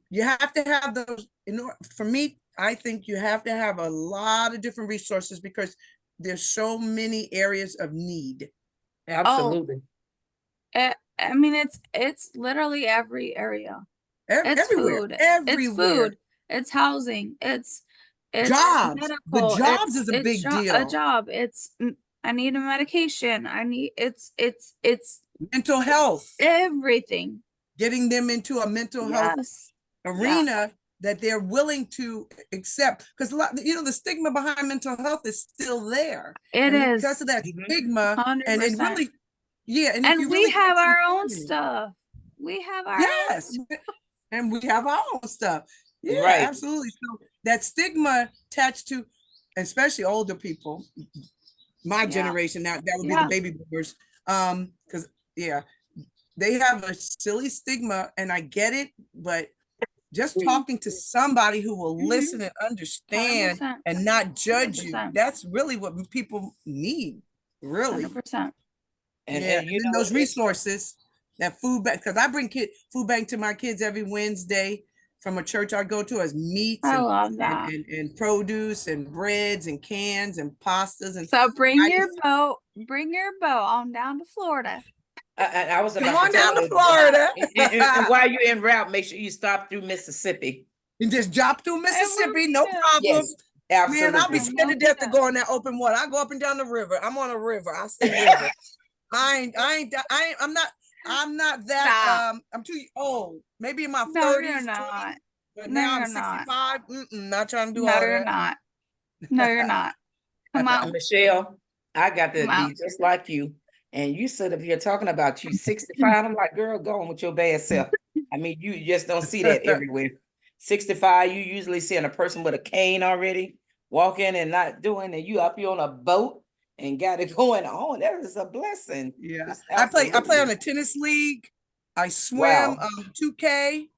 you have to have those. For me, I think you have to have a lot of different resources because there's so many areas of need. Absolutely. I mean, it's literally every area. It's Everywhere. food. Everywhere. It's food. It's housing. It's jobs. medical. The jobs is a big deal. A job. I need a medication. It's mental health. everything. getting them into a mental health Yes. arena that they're willing to accept, because a lot, the stigma behind mental health is still there. It And is. because of that stigma, and it 100%. really, yeah, and if And you we really have catch our them own early- stuff. We have our own Yes, and we have our own stuff. Yeah, Right. absolutely. So that stigma attached to, especially older people, my generation, that would be the baby boomers. Because they have a silly stigma, and I get it, but just talking to somebody who will listen and understand 100%. and not judge you, 100%. that's really what people need, really. 100%. And Yeah, you and then know, those it's- resources, that food bank, because I bring food bank to my kids every Wednesday from a church I go to, as meats I and, love that. and produce and breads and cans and pastas and So bring I your just- boat on down to Florida. I was Come about on to down tell to you, Florida. and while you're en route, make sure you stop through Mississippi. and just drop through Mississippi, no Yeah. problem. Yes, absolutely. Man, I'll be scared to death to go in that open water. I go up and down the river. I'm on a river. I say river. I'm not that Stop. I'm too old. Maybe in my No, 30s. you're 20s, not. but No, now I'm you're not. 65. Not trying to do No, all you're that. not. No, you're not. Come on. Michelle, I got to Come out. be just like you. And you sit up here talking about you 65. I'm like, girl, go on with your bad self. I mean, you just don't see that everywhere. 65, you usually seeing a person with a cane already walking and not doing, and you up here on a boat and got it going on. That is a blessing. Yeah. It's I play on absolutely- a tennis league. I swim Wow. 2K.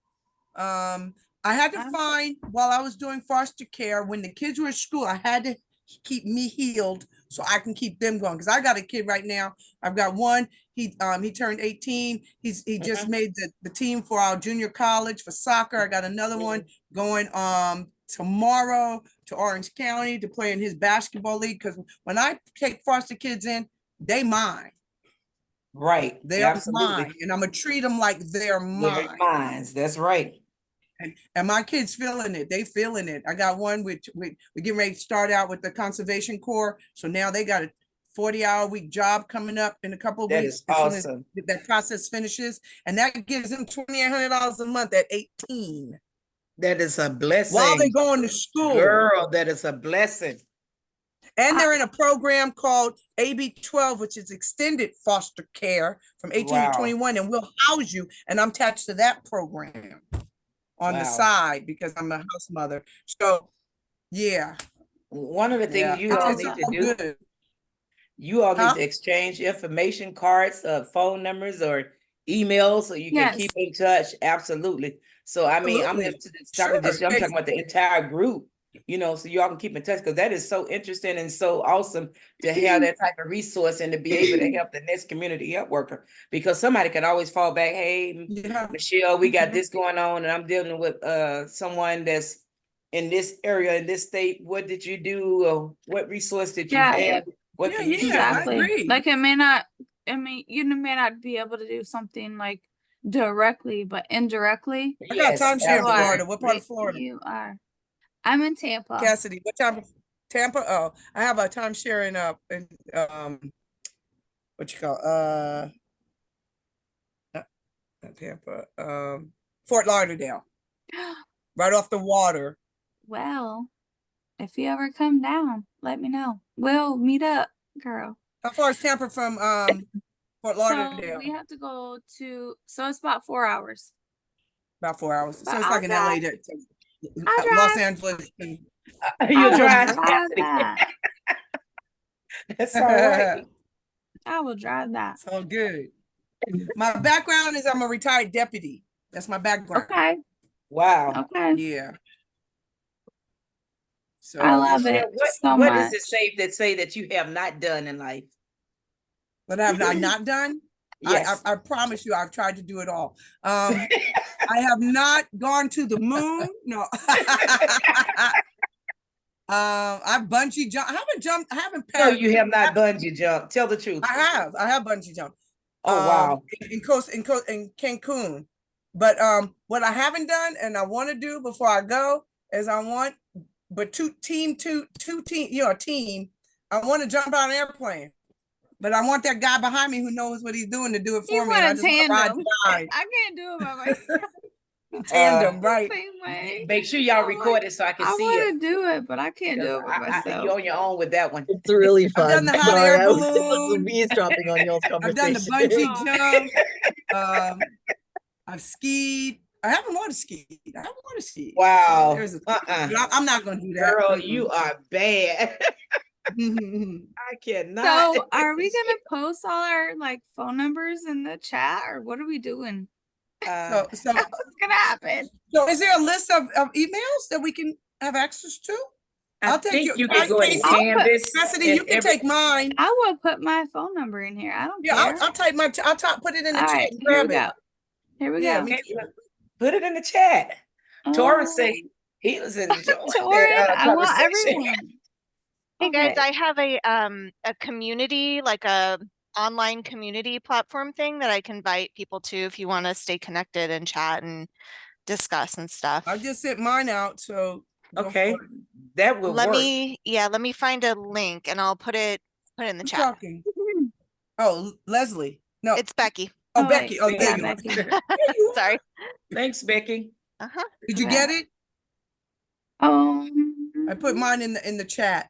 I had to find, while I was doing foster care, when the kids were at school, I had to keep me healed so I can keep them going. Because I got a kid right now. I've got one. He turned 18. He just made the team for our junior college for soccer. I got another one going tomorrow to Orange County to play in his basketball league. Because when I take foster kids in, they mine. Right. They're Absolutely. mine, and I'm gonna treat them like they're They're mine. mines. That's right. And my kids feeling it. They feeling it. I got one which we getting ready to start out with the Conservation Corps. So now they got a 40-hour-week job coming up in a couple of That weeks. is as soon as awesome. that process finishes, and that gives them $2,800 a month at 18 That is a blessing. while they're going to school. Girl, that is a blessing. And they're in a program called AB-12, which is extended foster care from 18 Wow. to 21, and we'll house you. And I'm attached to that program on the Wow. side because I'm a house mother. So, yeah. One of the things Yeah. you all It's need to all do, good. you all need Huh? to exchange information cards, phone numbers or emails so you can Yes. keep in touch. Absolutely. So I mean, I'm Absolutely. just talking Sure. I'm talking about the entire group, so y'all can keep in touch because that is so interesting and so awesome to have that type of resource and to be able to help the next community help worker, because somebody can always fall back. Hey, Yeah. Michelle, we got Mhm. this going on and I'm dealing with someone that's in this area, in this state. What did you do? Or what resource did you Yeah. have? What Yeah, can you yeah, do? I Exactly. agree. Like it may not, you may not be able to do something like directly, but indirectly. I got Yes, timeshare in you are. Florida. What part of Like, Florida? you are. I'm in Tampa. Cassidy, what time of Tampa? Oh, I have a timeshare in what you call not Tampa, Fort Lauderdale. Right off the water. Well, if you ever come down, let me know. We'll meet up, girl. How far is Tampa from Fort So Lauderdale? we have to go so it's about 4 hours. About 4 hours. So But it's I'll like in LA drive. to I'll Los drive. Angeles. You I drive, will drive Cassidy. that. That's all right. I will drive that. So good. My background is I'm a retired deputy. That's my background. Okay. Wow. Okay. Yeah. So I love Michelle, it so what much. does it say that you have not done in life? what have I not done? Yes. I promise you, I've tried to do it all. I have not gone to the moon. No. I've bungee jumped. I haven't jumped. I haven't No, passed. you have not bungee jumped. Tell the truth. I have bungee jumped. Oh, wow. In Cancun. But what I haven't done and I want to do before I go is I want, but two team, a team. I want to jump out an airplane. But I want that guy behind me who knows what he's doing to do it You for me. And want I a just want to ride tandem. beside. I can't do it by myself. Tandem, right? Same way. Make sure y'all record it so I can I see want it. to do it, but I can't do it by You're myself. on your own with that one. It's really I've done fun. the hot Sorry, air I was like balloon. eavesdropping on y'all's I've done the conversation. bungee jump. I've skied. I haven't water skied. I haven't water skied. Wow. There's but I'm not going to do that. Girl, you are bad. I cannot. So are we gonna post all our like phone numbers in the chat, or what are we doing? So What's gonna happen? So is there a list of emails that we can have access to? I think you can go in Casey, Canvas. Cassidy, and you can take mine. I will put my phone number in here. I don't Yeah, care. I'll type put it in the All chat right, and here we grab it. go. Here we Yeah, go. me too. Put it in the chat. Torrance Oh. said he was enjoying Torrance, that I want conversation. everyone. Hey guys, Okay. I have a community, like a online community platform thing that I can invite people to if you want to stay connected and chat and discuss and stuff. I just sent mine out, so go Okay, for it. that will Let work. me find a link and I'll put it in the Who's chat. talking? Oh, Leslie. No, It's Becky. oh, Oh, Becky. wait. Oh, there Yeah, you Becky. are. Sorry. Thanks, Becky. Uh-huh. Did you Okay. get it? I put mine in the chat.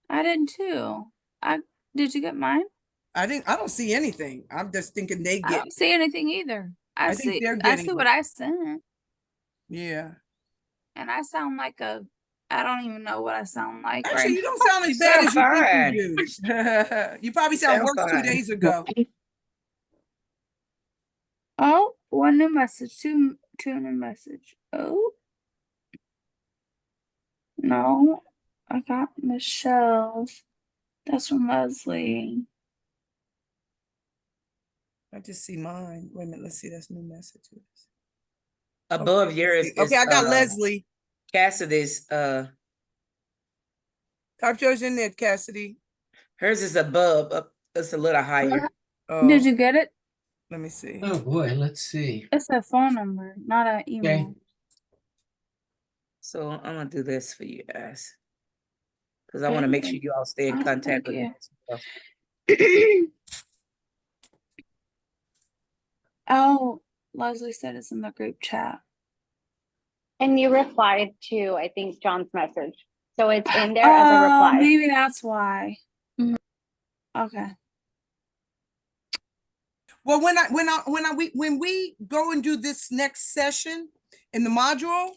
I did too. Did you get mine? I don't see anything. I'm just thinking they I get. don't see anything either. I think they're I getting see it. what I sent, Yeah. and I sound like I don't even know what I sound like. Actually, right you don't now. sound as You bad sound as you fine. think you do. You probably sound Sound worse 2 fine. days ago. Oh, one new message. Two new message. Oh. No, I got Michelle's. That's from Leslie. I just see mine. Wait a minute. Let's see. That's new messages. Above Okay, yours let's see. Okay, is, I got Leslie. Cassidy's, Type yours in there, Cassidy. hers is above, up, it's a little higher. Oh, Did you get it? let me see. Oh boy, let's see. It's a phone number, not an email. Okay. So I'm gonna do this for you guys. Cause I wanna make sure you all stay in Oh, contact thank with you. me. as well. Oh, Leslie said it's in the group chat. And you replied to, I think, John's message. So it's in there as a reply. Maybe that's why. Mhm. Okay. Well, when we go and do this next session in the module,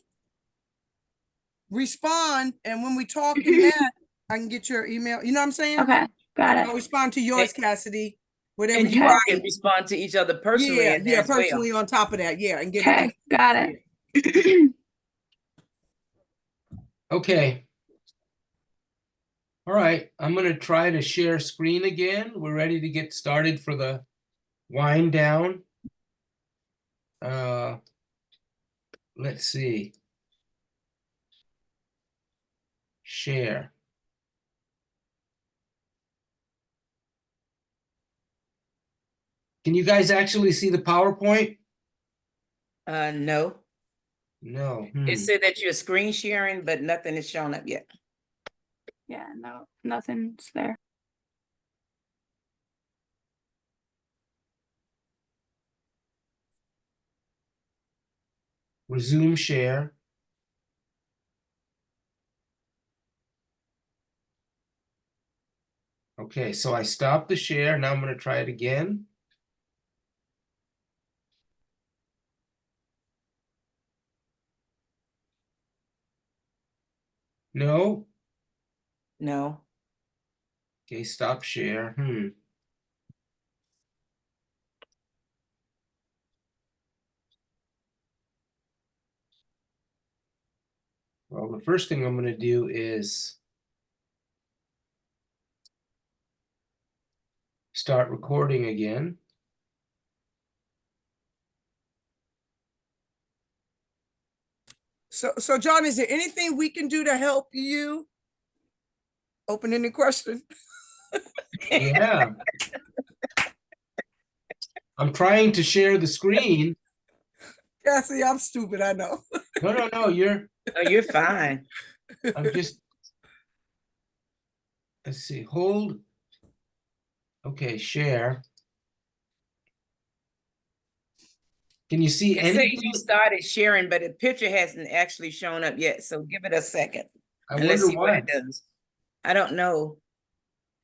respond, and when we talk in that, I can get your email. You know what I'm saying? Okay, got I'll it. respond to yours, Cassidy. Whatever And you you all write. can respond to each other personally Yeah, in there yeah, as well. personally on top of that, yeah, and get Okay, it. got it. Okay. All right, I'm gonna try to share screen again. We're ready to get started for the wind down. Let's see. Share. Can you guys actually see the PowerPoint? No, No. it said that you're screen sharing, but nothing is showing up yet. Yeah, no, nothing's there. Resume share. Okay, so I stopped the share. Now I'm going to try it again. No. No. Okay, stop share. Well, the first thing I'm going to do is start recording again. So John, is there anything we can do to help you? Open-ended question. Yeah. I'm trying to share the screen. Cassie, I'm stupid, I know. No, you're fine. I'm just, let's see, hold. Okay, share. Can you see It says anything? you started sharing, but the picture hasn't actually shown up yet, so give it a second. I And let's wonder see what why. it does. I don't know.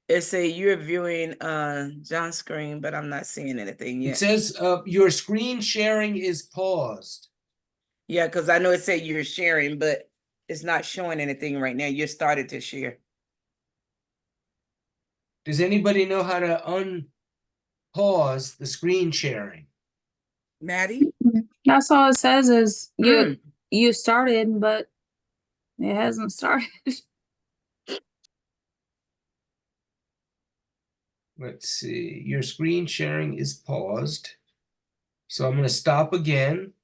It say you're viewing John's screen, but I'm not seeing anything It yet. says your screen sharing is paused. Yeah, because I know it said you're sharing, but it's not showing anything right now. You started to share. Does anybody know how to unpause the screen sharing? Maddie? That's all it says is Mm. you started, but it hasn't started. Let's see, your screen sharing is paused. So I'm going to stop again.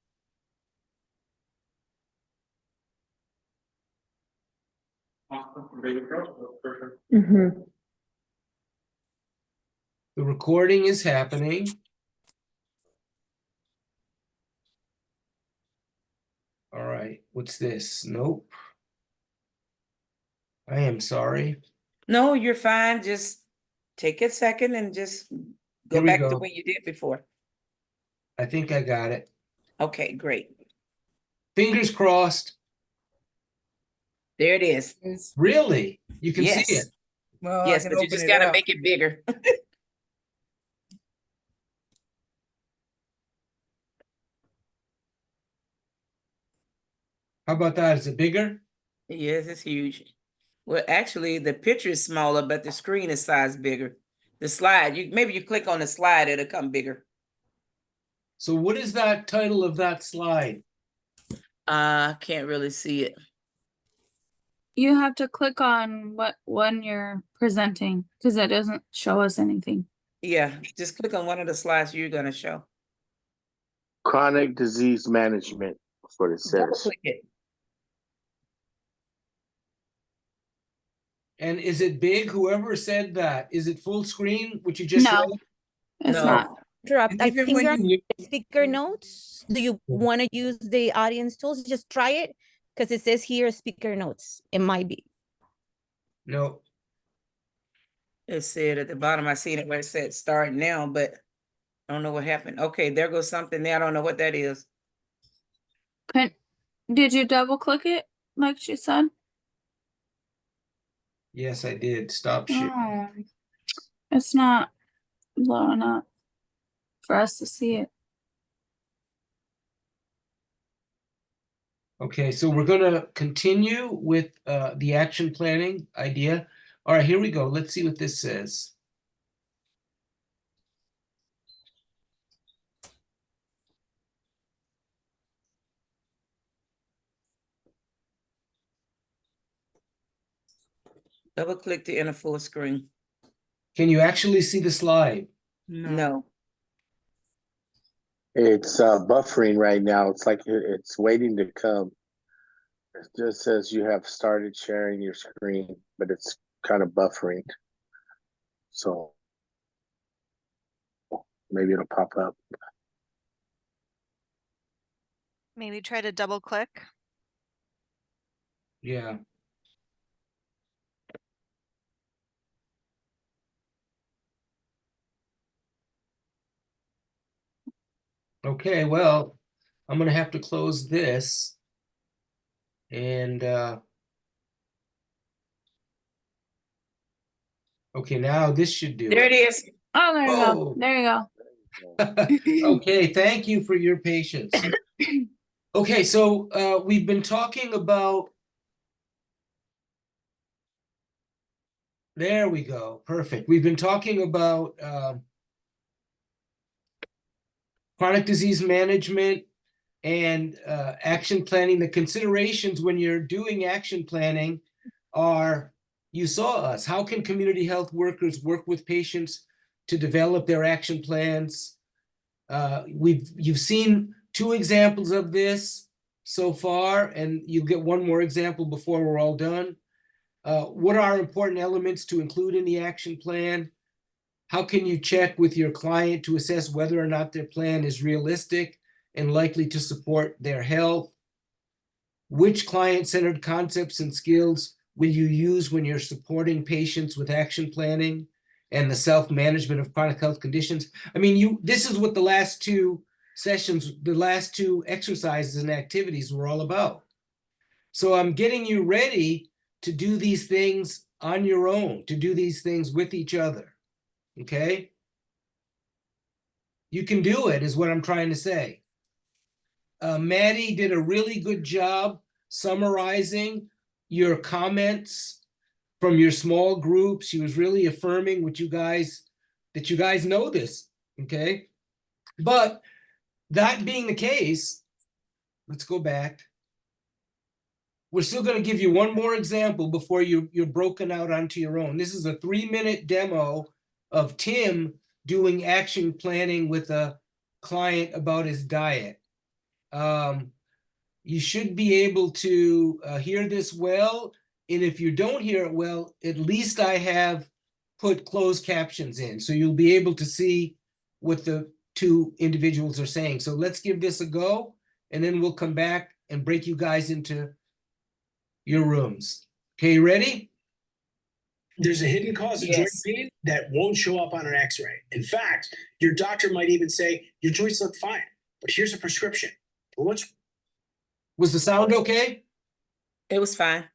Mm-hmm. The recording is happening. All right, what's this? Nope. I am sorry. No, you're fine. Just take a second and just Here go we back to go. what you did before. I think I got it. Okay, great. Fingers crossed. There it is. Really? You can see it. Yes. Yes, but you just gotta make it bigger. How about that? Is it bigger? Yes, it's huge. Well, actually, the picture is smaller, but the screen is size bigger. The slide, maybe you click on the slide, it'll come bigger. So what is that title of that slide? Can't really see it. You have to click on what one you're presenting because it doesn't show us anything. Yeah, just click on one of the slides you're gonna show. Chronic disease management, that's what it Double says. click it. And is it big? Whoever said that, is it full screen, which you just No, read? it's No. not. Interrupt. And I even think when you're on you- speaker notes. Do you want to use the audience tools? Just try it because it says here speaker notes. It might be. No. It said at the bottom, I seen it where it said start now, but I don't know what happened. Okay, there goes something there. I don't know what that is. Did you double click it like she said? Yes, I did. Stop share. Oh, it's not blowing up for us to see it. Okay, so we're gonna continue with the action planning idea. All right, here we go. Let's see what this says. Double click to enter full screen. Can you actually see the slide? No. It's buffering right now. It's like it's waiting to come. It just says you have started sharing your screen, but it's kind of buffering. So maybe it'll pop up. Maybe try to double click. Yeah. Okay, well, I'm gonna have to close this. And okay, now this should do There it is. Oh, there you Whoa. go. There you go. Okay, thank you for your patience. Okay, so we've been talking about. There we go. Perfect. We've been talking about chronic disease management and action planning. The considerations when you're doing action planning are, you saw us. How can community health workers work with patients to develop their action plans? You've seen 2 examples of this so far, and you'll get one more example before we're all done. What are important elements to include in the action plan? How can you check with your client to assess whether or not their plan is realistic and likely to support their health? Which client-centered concepts and skills will you use when you're supporting patients with action planning? and the self-management of chronic health conditions. I mean, this is what the last two sessions, the last two exercises and activities were all about. So I'm getting you ready to do these things on your own, to do these things with each other. Okay? You can do it, is what I'm trying to say. Maddie did a really good job summarizing your comments from your small group. She was really affirming what you guys, that you guys know this, okay? But that being the case, let's go back. We're still going to give you one more example before you're broken out onto your own. This is a 3-minute demo of Tim doing action planning with a client about his diet. You should be able to hear this well. And if you don't hear it well, at least I have put closed captions in. So you'll be able to see what the two individuals are saying. So let's give this a go. And then we'll come back and break you guys into your rooms. Okay, ready? There's a hidden cause of joint pain that won't show up on an x-ray. In fact, your doctor might even say, your joints look fine, but here's a prescription. Was the sound okay? It was fine.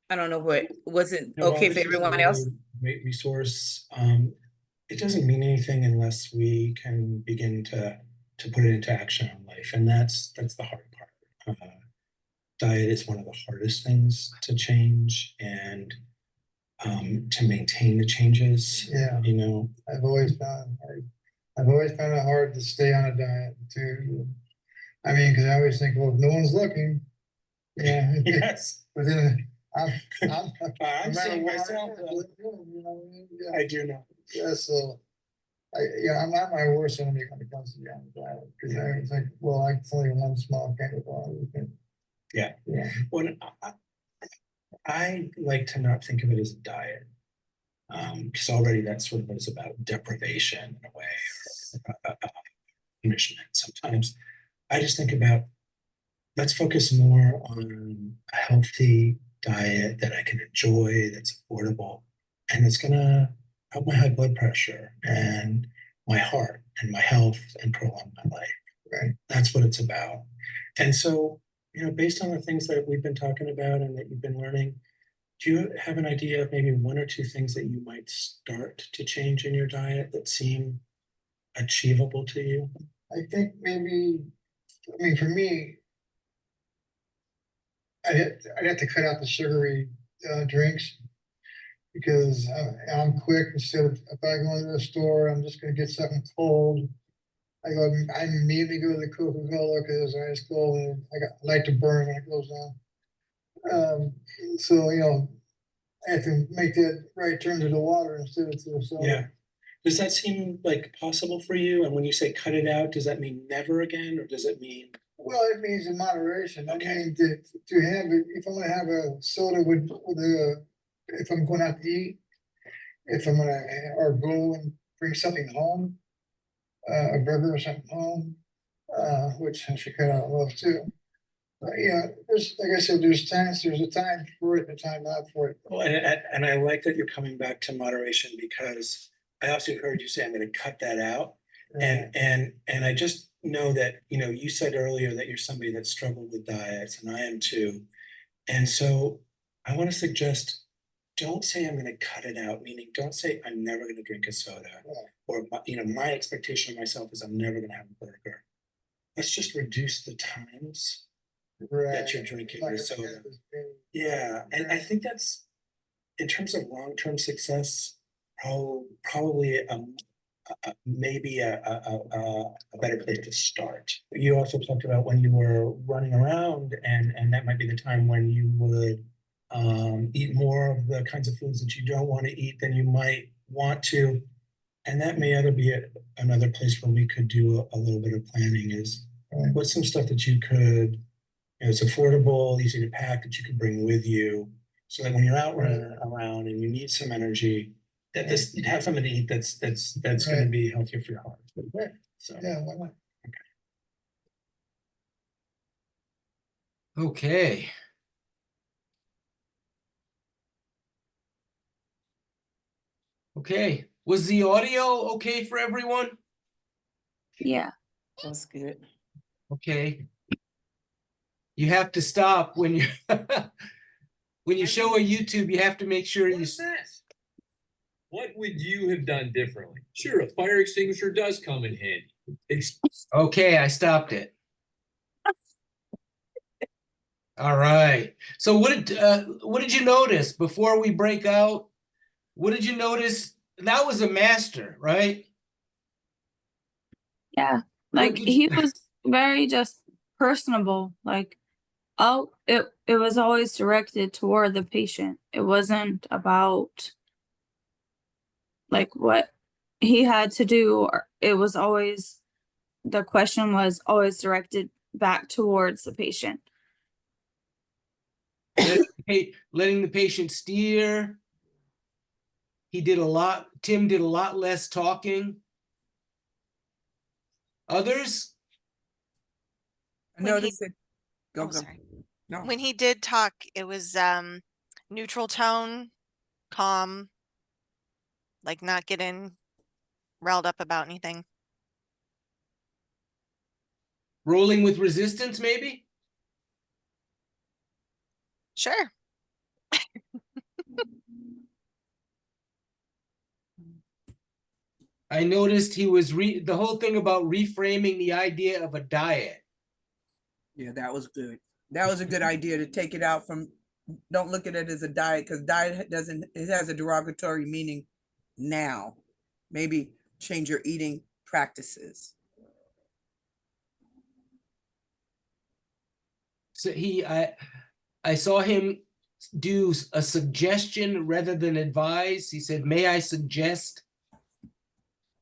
I don't know what, was it okay for everyone else? Great resource. It doesn't mean anything unless we can begin to put it into action in life. And that's the hard part. Diet is one of the hardest things to change and to maintain the changes. Yeah. You know, I've always found it hard to stay on a diet too. I mean, because I always think, well, if no one's looking, yeah. Yes. But then I'm seeing myself. I do know. Yeah, so I'm not my worst enemy when it comes to the diet, because I think, well, I can tell you one small kind of everything. Yeah. Yeah. When I like to not think of it as a diet, because already that sort of is about deprivation in a way, or punishment. Sometimes I just think about, let's focus more on a healthy diet that I can enjoy, that's affordable, and it's gonna help my high blood pressure and my heart and my health and prolong my life. Right? That's what it's about. And so, you know, based on the things that we've been talking about and that you've been learning, do you have an idea of maybe one or two things that you might start to change in your diet that seem achievable to you? I think maybe, I mean, for me, I'd have to cut out the sugary drinks, because I'm quick. Instead of, if I go into the store, I'm just going to get something cold. I immediately go to the Coca-Cola because it's ice cold, and I like to burn when it goes down. So, you know, I have to make that right turn to the water instead of to the soda. Yeah. Does that seem like possible for you? And when you say cut it out, does that mean never again, or does it mean? Well, it means in moderation. I mean, to have it, if I'm going to have a soda with if I'm going out to eat, if I'm going to, or go and bring something home, a burger or something home, which I should cut out love too. Yeah, there's, like I said, there's a time for it and a time not for it. Well, and I like that you're coming back to moderation, because I also heard you say I'm going to cut that out. And I just know that, you know, you said earlier that you're somebody that struggled with diets, and I am too. And so I want to suggest, don't say I'm going to cut it out, meaning don't say I'm never going to drink a soda, or, you know, my expectation of myself is I'm never going to have a burger. Let's just reduce the times that you're drinking your soda. Yeah, and I think that's, in terms of long-term success, probably maybe a better place to start. You also talked about when you were running around, and that might be the time when you would eat more of the kinds of foods that you don't want to eat than you might want to. And that may either be another place where we could do a little bit of planning, is what's some stuff that you could, you know, it's affordable, easy to pack, that you could bring with you, so that when you're out running around and you need some energy, that you'd have something to eat that's going to be healthier for your heart. Right. So yeah, why not? Okay. Okay, was the audio okay for everyone? Yeah. That's good. Okay. You have to stop when you when you show a YouTube, you have to make sure you. What would you have done differently? Sure, a fire extinguisher does come in handy. Okay, I stopped it. All right. So what did you notice before we break out? What did you notice? That was a master, right? Yeah. Like he was very just personable. Like, oh, it was always directed toward the patient. It wasn't about like what he had to do, or it was always, the question was always directed back towards the patient. Letting the patient steer. Tim did a lot less talking. Others? I noticed it. Go. Sorry. No. When he did talk, it was neutral tone, calm, like not getting riled up about anything. Rolling with resistance, maybe? Sure. I noticed he was the whole thing about reframing the idea of a diet. Yeah, that was good. That was a good idea to take it out from, don't look at it as a diet, because diet it has a derogatory meaning now. Maybe change your eating practices. So I saw him do a suggestion rather than advise. He said, "May I suggest?"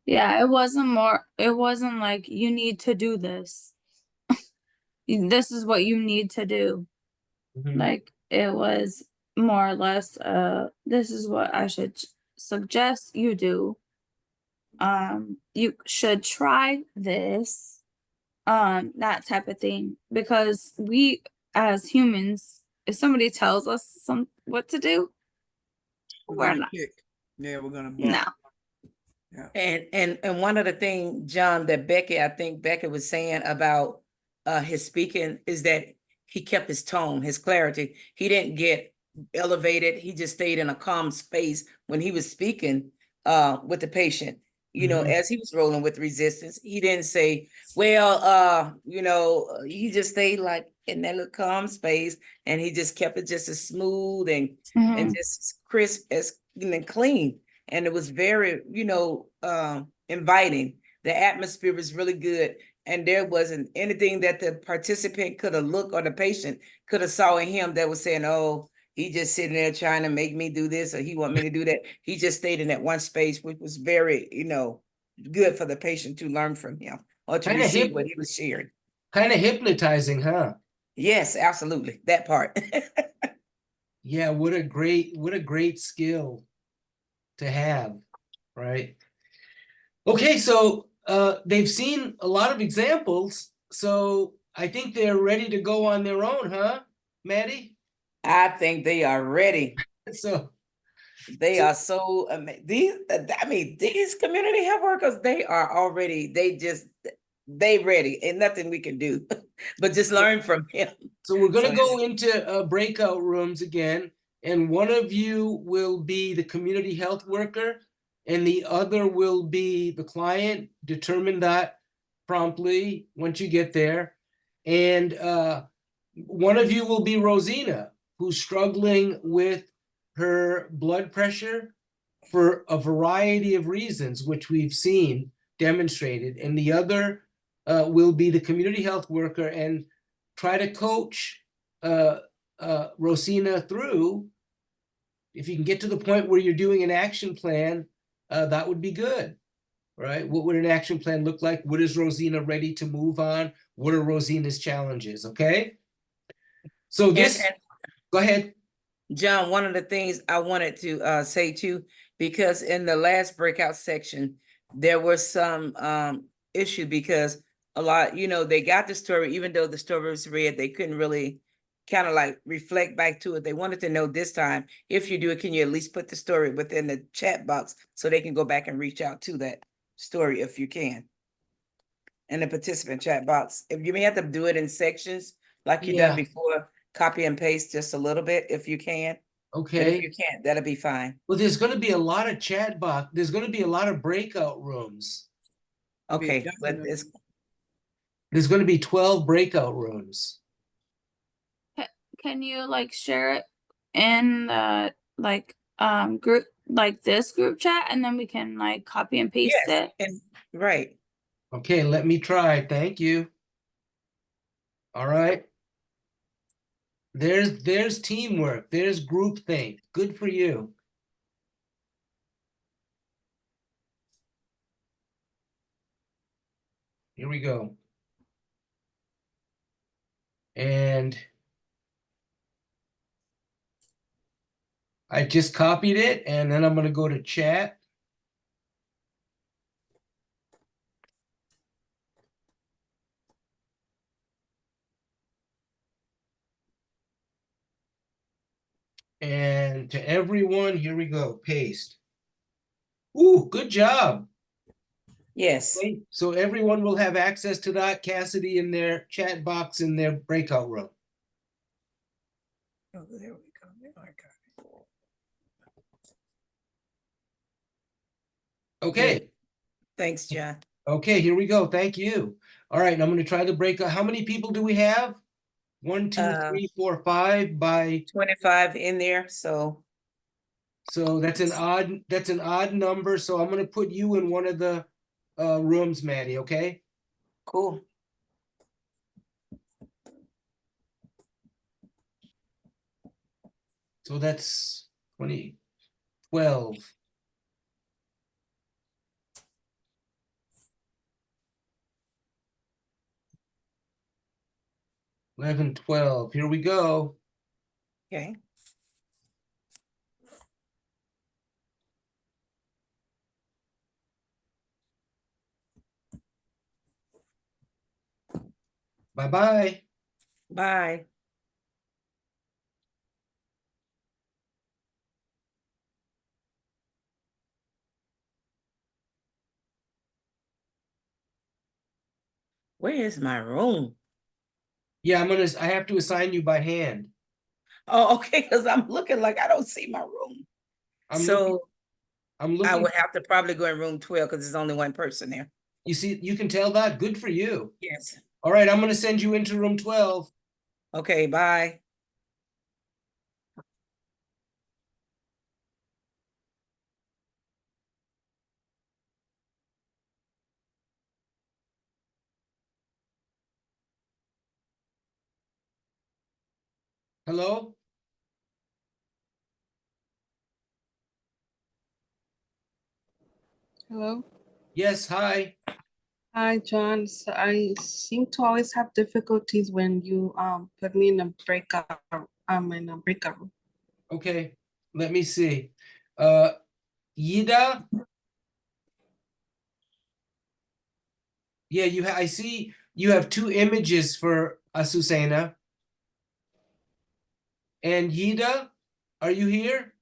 Yeah, it wasn't like you need to do this. This is what you need to do. Like it was more or less this is what I should suggest you do. You should try this, that type of thing, because we as humans, if somebody tells us what to do, we're not. Yeah, we're gonna No. Yeah. And one of the things, John, that I think Becky was saying about his speaking is that he kept his tone, his clarity. He didn't get elevated. He just stayed in a calm space when he was speaking with the patient. You know, as he was rolling with resistance, he didn't say, well, he just stayed like in that little calm space, and he just kept it just as smooth and just crisp as and clean. And it was very, inviting. The atmosphere was really good. And there wasn't anything that the participant could have looked, or the patient could have saw in him that was saying, oh, he just sitting there trying to make me do this, or he want me to do that. He just stayed in that one space, which was very, good for the patient to learn from him or to receive what he was sharing. Kind of hypnotizing, huh? Yes, absolutely. That part. Yeah, what a great skill to have, right? Okay, so they've seen a lot of examples, so I think they're ready to go on their own, huh, Maddie? I think they are ready. So they are so these community health workers, they are already, they ready, and nothing we can do but just learn from him. So we're going to go into breakout rooms again, and one of you will be the community health worker and the other will be the client. Determine that promptly once you get there. And one of you will be Rosina, who's struggling with her blood pressure for a variety of reasons, which we've seen demonstrated. And the other will be the community health worker and try to coach Rosina through. If you can get to the point where you're doing an action plan, that would be good, right? What would an action plan look like? What is Rosina ready to move on? What are Rosina's challenges? Okay. So this, go ahead. John, one of the things I wanted to say too, because in the last breakout section, there was some issue because a lot, they got the story, even though the story was read, they couldn't really kind of like reflect back to it. They wanted to know this time, if you do it, can you at least put the story within the chat box so they can go back and reach out to that story if you can. In the participant chat box. If you may have to do it in sections like you done Yeah. before, copy and paste just a little bit if you can. But if Okay. you can't, that'll be fine. Well, there's going to be a lot of chat box. There's going to be a lot of breakout rooms. Okay, but it's There's going to be 12 breakout rooms. Can you like share it in the like group, like this group chat, and then we can like copy and paste yes, it? and right. Okay, let me try. Thank you. All right. There's teamwork. There's groupthink. Good for you. Here we go. And I just copied it, and then I'm going to go to chat. And to everyone, here we go. Paste. Ooh, good job. Yes. Okay, so everyone will have access to that, Cassidy, in their chat box in their breakout room. Oh, there we go. There I got it. Okay. Good. Thanks, John. Okay, here we go. Thank you. All right, I'm going to try the breakout. How many people do we have? 1, 2, 3, 4, 5 by 25 in there, so that's an odd number. So I'm going to put you in one of the rooms, Maddie, okay? cool. So that's 20, 12. $11, $12. Here we go. Okay. Bye-bye. Bye. Where is my room? Yeah, I have to assign you by hand. Oh, okay, because I'm looking like I don't see my room. I'm I looking. would have to probably go in room 12 because there's only one person there. You see, you can tell that. Good for you. Yes. All right, I'm going to send you into room 12. Okay, bye. Hello? Hello. Yes, hi. Hi, John. So I seem to always have difficulties when you put me in a breakout room. Okay, let me see. Yida? Yeah, I see you have 2 images for Azucena. And Yida, are you here?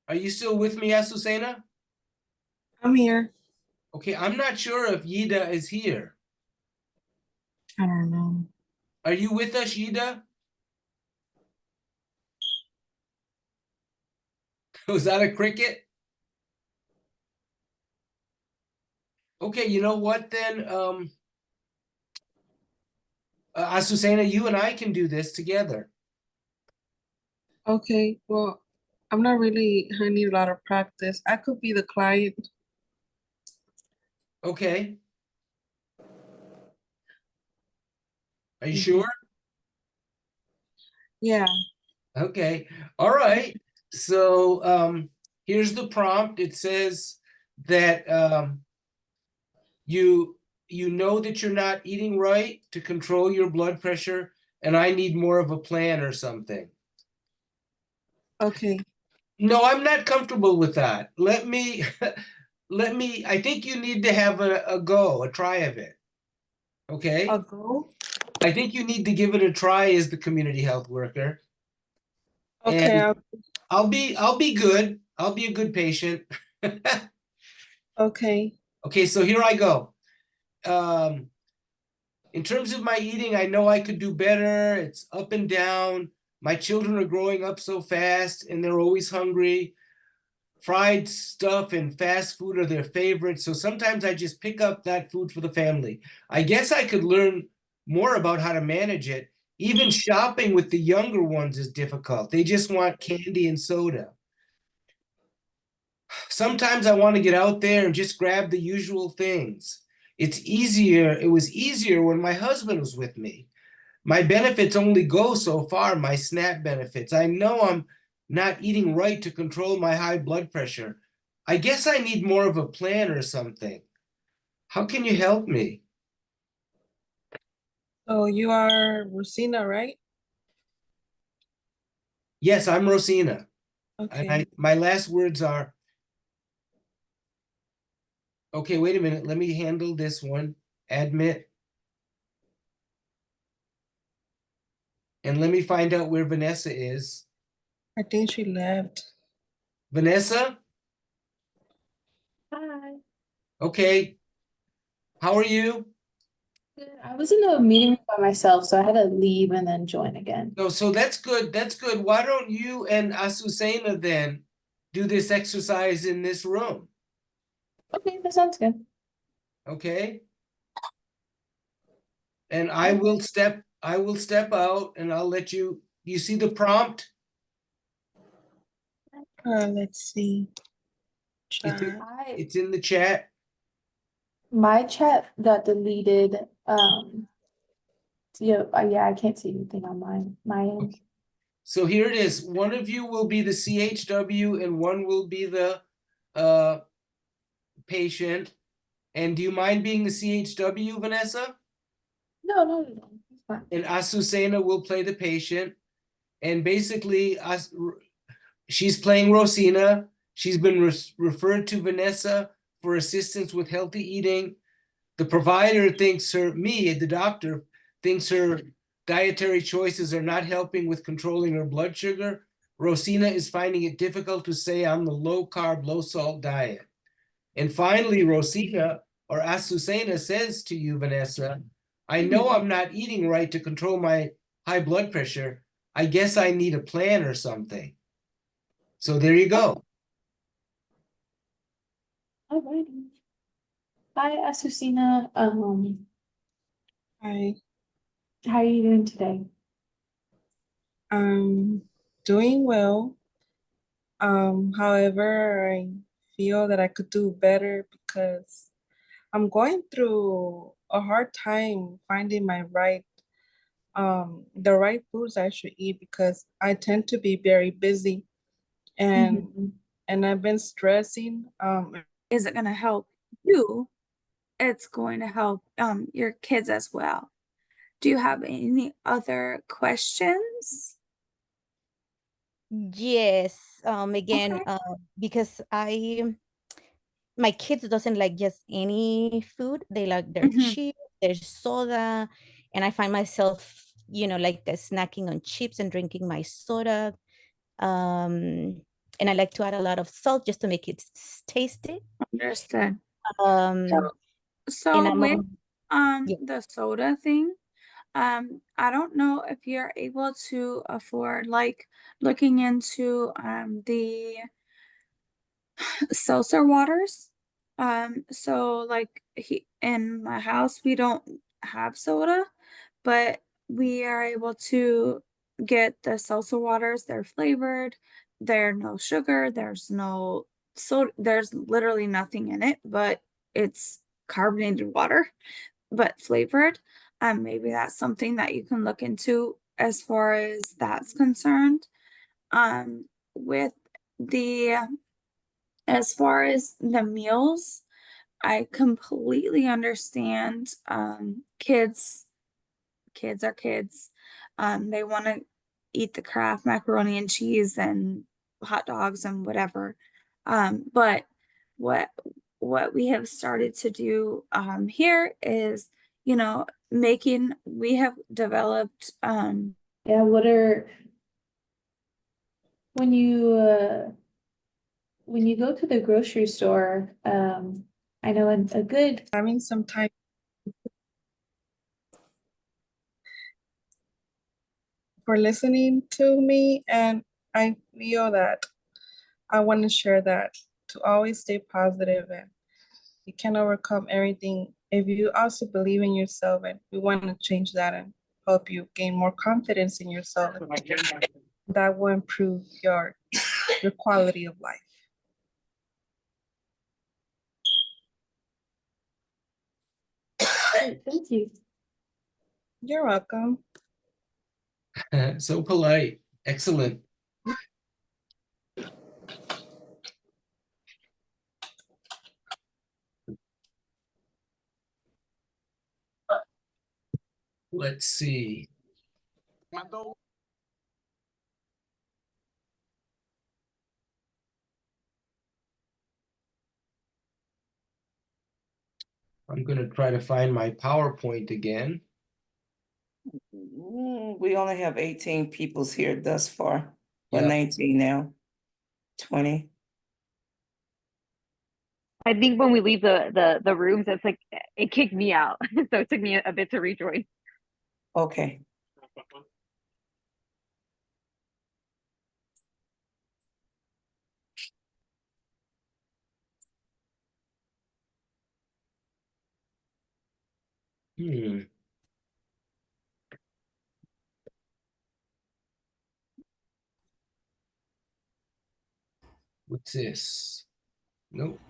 Are you still with me, Azucena? I'm here. Okay, I'm not sure if Yida is here. I don't know. Are you with us, Yida? Was that a cricket? Okay, you know what then? Azucena, you and I can do this together. Okay, well, I need a lot of practice. I could be the client. Okay. Are you Mhm. sure? Yeah. Okay. All right. So here's the prompt. It says that you know that you're not eating right to control your blood pressure, and I need more of a plan or something. Okay. No, I'm not comfortable with that. Let me I think you need to have a try of it. Okay? A go? I think you need to give it a try as the community health worker. Okay, And I'll be good. I'll be a good patient. okay. Okay, so here I go. In terms of my eating, I know I could do better. It's up and down. My children are growing up so fast and they're always hungry. Fried stuff and fast food are their favorites. So sometimes I just pick up that food for the family. I guess I could learn more about how to manage it. Even shopping with the younger ones is difficult. They just want candy and soda. Sometimes I want to get out there and just grab the usual things. It was easier when my husband was with me. My benefits only go so far, my SNAP benefits. I know I'm not eating right to control my high blood pressure. I guess I need more of a plan or something. How can you help me? So you are Rosina, right? Yes, I'm Rosina. Okay. And my last words are, okay, wait a minute. Let me handle this one. Admit. And let me find out where Vanessa is. I think she left. Vanessa? Hi. Okay. How are you? Good. I was in a meeting by myself, so I had to leave and then join again. No, so that's good. That's good. Why don't you and Azucena then do this exercise in this room? Okay, that sounds good. Okay? And I will step out and I'll let you see the prompt? Let's see. It's Chat. it's in the chat. My chat got deleted. Yeah, I can't see anything on my end. So here it is. One of you will be the CHW and one will be the patient. And do you mind being the CHW, Vanessa? No. It's fine. And Azucena will play the patient. And basically, she's playing Rosina. She's been referred to Vanessa for assistance with healthy eating. The provider thinks the doctor, thinks her dietary choices are not helping with controlling her blood sugar. Rosina is finding it difficult to stay on the low carb, low salt diet. And finally, Rosina or Azucena says to you, Vanessa, I know I'm not eating right to control my high blood pressure. I guess I need a plan or something. So there you go. Alrighty. Hi, Azucena. Hi. How are you doing today? Doing well. However, I feel that I could do better because I'm going through a hard time finding the right foods I should eat because I tend to be very busy and I've been stressing. Is it gonna help you? It's going to help your kids as well. Do you have any other questions? Yes, again, because my kids doesn't like just any food. They like their chips, their soda, and I find myself, like snacking on chips and drinking my soda. And I like to add a lot of salt just to make it tasty. Understood. Um, So and I'm with on, the soda thing, I don't know if you're able to afford like looking into the seltzer waters. So like in my house we don't have soda, but we are able to get the seltzer waters. They're flavored, there's no sugar, there's no soda, there's literally nothing in it, but it's carbonated water, but flavored. Maybe that's something that you can look into as far as that's concerned. With the as far as the meals, I completely understand. Kids are kids. They want to eat the Kraft macaroni and cheese and hot dogs and whatever. But what what we have started to do here is, you know, we have developed Yeah, when you go to the grocery store, I know a good having some time for listening to me, and I feel that I want to share that to always stay positive, and you can overcome everything if you also believe in yourself, and we want to change that and help you gain more confidence in yourself. That will improve your quality of life. Thank you. You're welcome. So polite. Excellent. Let's see. I'm going to try to find my PowerPoint again. We only have 18 peoples here thus far, or Yep. 19 now, 20. I think when we leave the rooms, it's like it kicked me out. So it took me a bit to rejoin. Okay. What's this? Nope.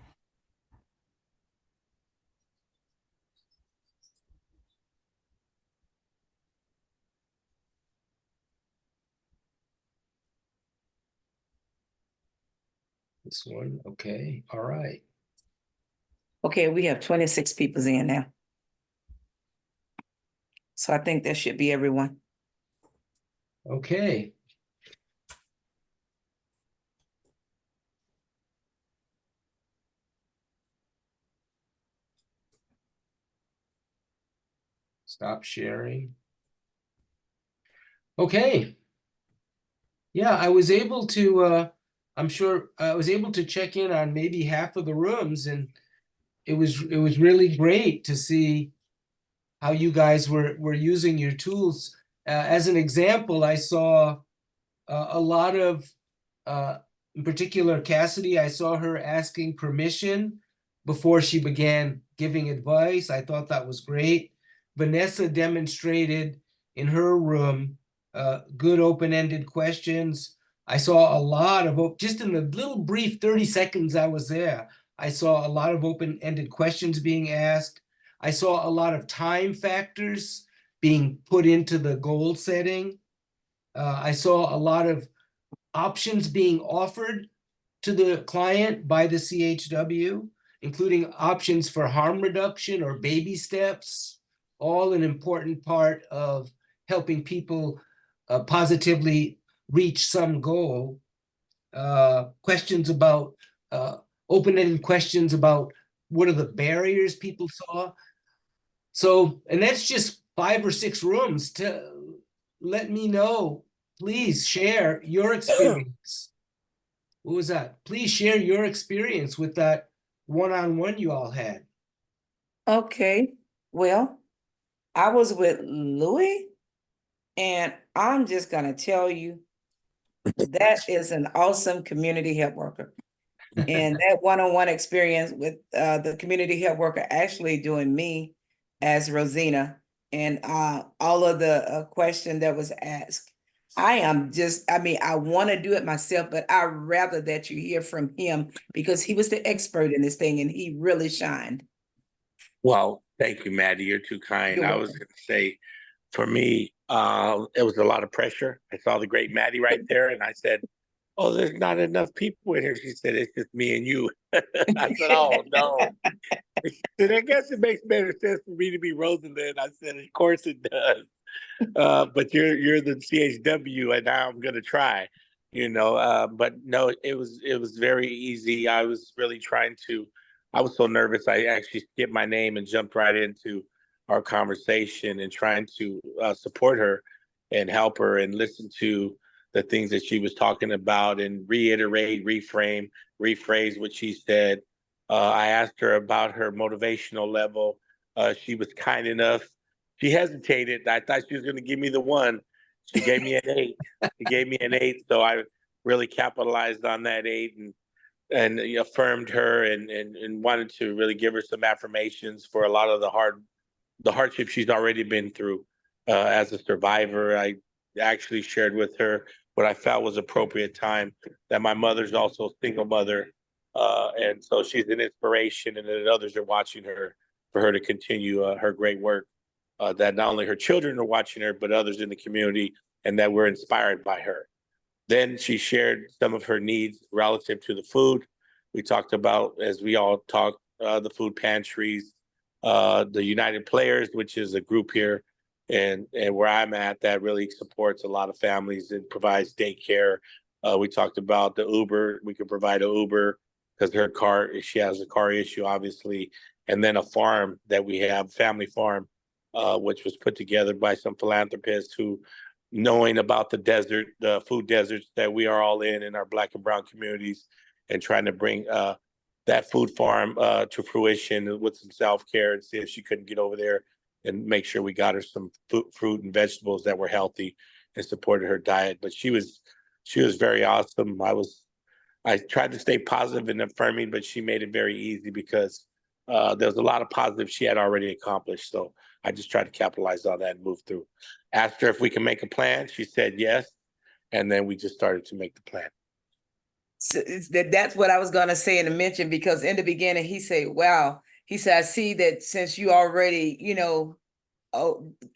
This one. Okay. All right. Okay, we have 26 peoples in now. So I think that should be everyone. Okay. Stop sharing. Okay. Yeah, I was able to, I'm sure I was able to check in on maybe half of the rooms, and it was really great to see how you guys were using your tools. As an example, I saw a lot of, in particular, Cassidy, I saw her asking permission before she began giving advice. I thought that was great. Vanessa demonstrated in her room good open-ended questions. I saw a lot of, just in the little brief 30 seconds I was there, I saw a lot of open-ended questions being asked. I saw a lot of time factors being put into the goal setting. I saw a lot of options being offered to the client by the CHW, including options for harm reduction or baby steps, all an important part of helping people positively reach some goal. Questions about, open-ended questions about what are the barriers people saw. So, and that's just 5 or 6 rooms. To let me know, please share your experience. What was that? Please share your experience with that one-on-one you all had. Okay, well, I was with Louis, and I'm just gonna tell you, that is an awesome community health worker. And that one-on-one experience with the community health worker actually doing me as Rosina, and all of the question that was asked. I want to do it myself, but I'd rather that you hear from him because he was the expert in this thing and he really shined. Well, thank you, Maddie. You're too kind. You're I was welcome. going to say, for me, it was a lot of pressure. I saw the great Maddie right there, and I said, "Oh, there's not enough people in here." She said, "It's just me and you." I said, "Oh no." She said, "I guess it makes better sense for me to be Rosalind." I said, "Of course it does." But you're the CHW, and now I'm gonna try. But no, it was very easy. I was really trying to I was so nervous, I actually skipped my name and jumped right into our conversation and trying to support her and help her and listen to the things that she was talking about and reiterate, reframe, rephrase what she said. I asked her about her motivational level. She was kind enough. She hesitated. I thought she was going to give me the 1. She gave me an 8. She gave me an 8. So I really capitalized on that 8 and affirmed her and wanted to really give her some affirmations for a lot of the hardship she's already been through as a survivor. I actually shared with her what I felt was appropriate time, that my mother's also a single mother. And so she's an inspiration, and that others are watching her for her to continue her great work. That not only her children are watching her, but others in the community, and that we're inspired by her. Then she shared some of her needs relative to the food. We talked about, as we all talked, the food pantries, the United Players, which is a group here and where I'm at that really supports a lot of families and provides daycare. We talked about the Uber. We could provide an Uber because she has a car issue, obviously. And then a farm that we have, family farm, which was put together by some philanthropists who, knowing about the food deserts that we are all in our Black and brown communities, and trying to bring that food farm to fruition with some self-care, and see if she couldn't get over there and make sure we got her some fruit and vegetables that were healthy and supported her diet. But she was very awesome. I tried to stay positive and affirming, but she made it very easy because there's a lot of positives she had already accomplished. So I just tried to capitalize on that and move through. Asked her if we can make a plan. She said yes. And then we just started to make the plan. So that's what I was going to say and mention, because in the beginning, he said, wow, he said, I see that since you already,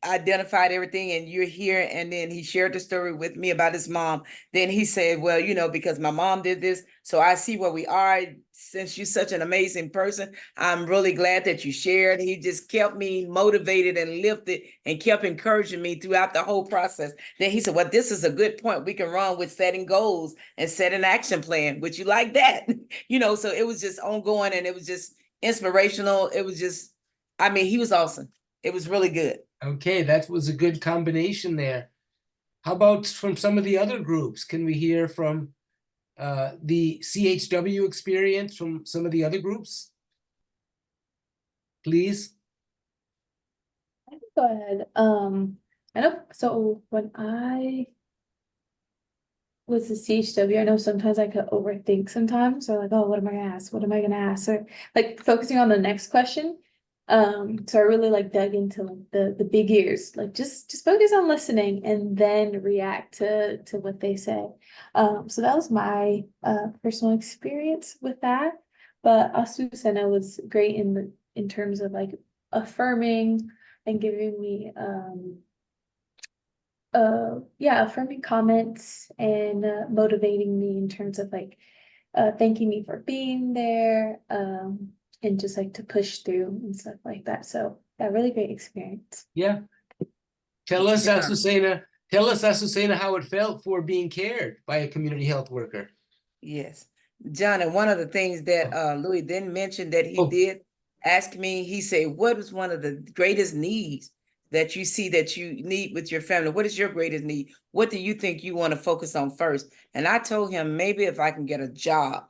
identified everything and you're here. And then he shared the story with me about his mom. Then he said, well, because my mom did this, so I see where we are. Since you're such an amazing person, I'm really glad that you shared. He just kept me motivated and lifted and kept encouraging me throughout the whole process. Then he said, well, this is a good point. We can run with setting goals and set an action plan. Would you like that? So it was just ongoing, and it was just inspirational. It was just, he was awesome. It was really good. Okay, that was a good combination there. How about from some of the other groups? Can we hear from the CHW experience from some of the other groups? Please. I can go ahead. I know, so when I was the CHW, I know sometimes I could overthink sometimes, or like, oh, what am I gonna ask? What am I gonna ask? Or like focusing on the next question. So I really dug into the big ears, just focus on listening and then react to what they say. So that was my personal experience with that. But Azucena was great in terms of affirming and giving me affirming comments and motivating me in terms of thanking me for being there. And just to push through and stuff like that. So that really great experience. Yeah. Tell us, Azucena, how it felt for being cared by a community health worker. Yes. John, and one of the things that Louis didn't mention that he did ask me, he said, what is one of the greatest needs that you see that you need with your family? What is your greatest need? What do you think you want to focus on first? And I told him, maybe if I can get a job,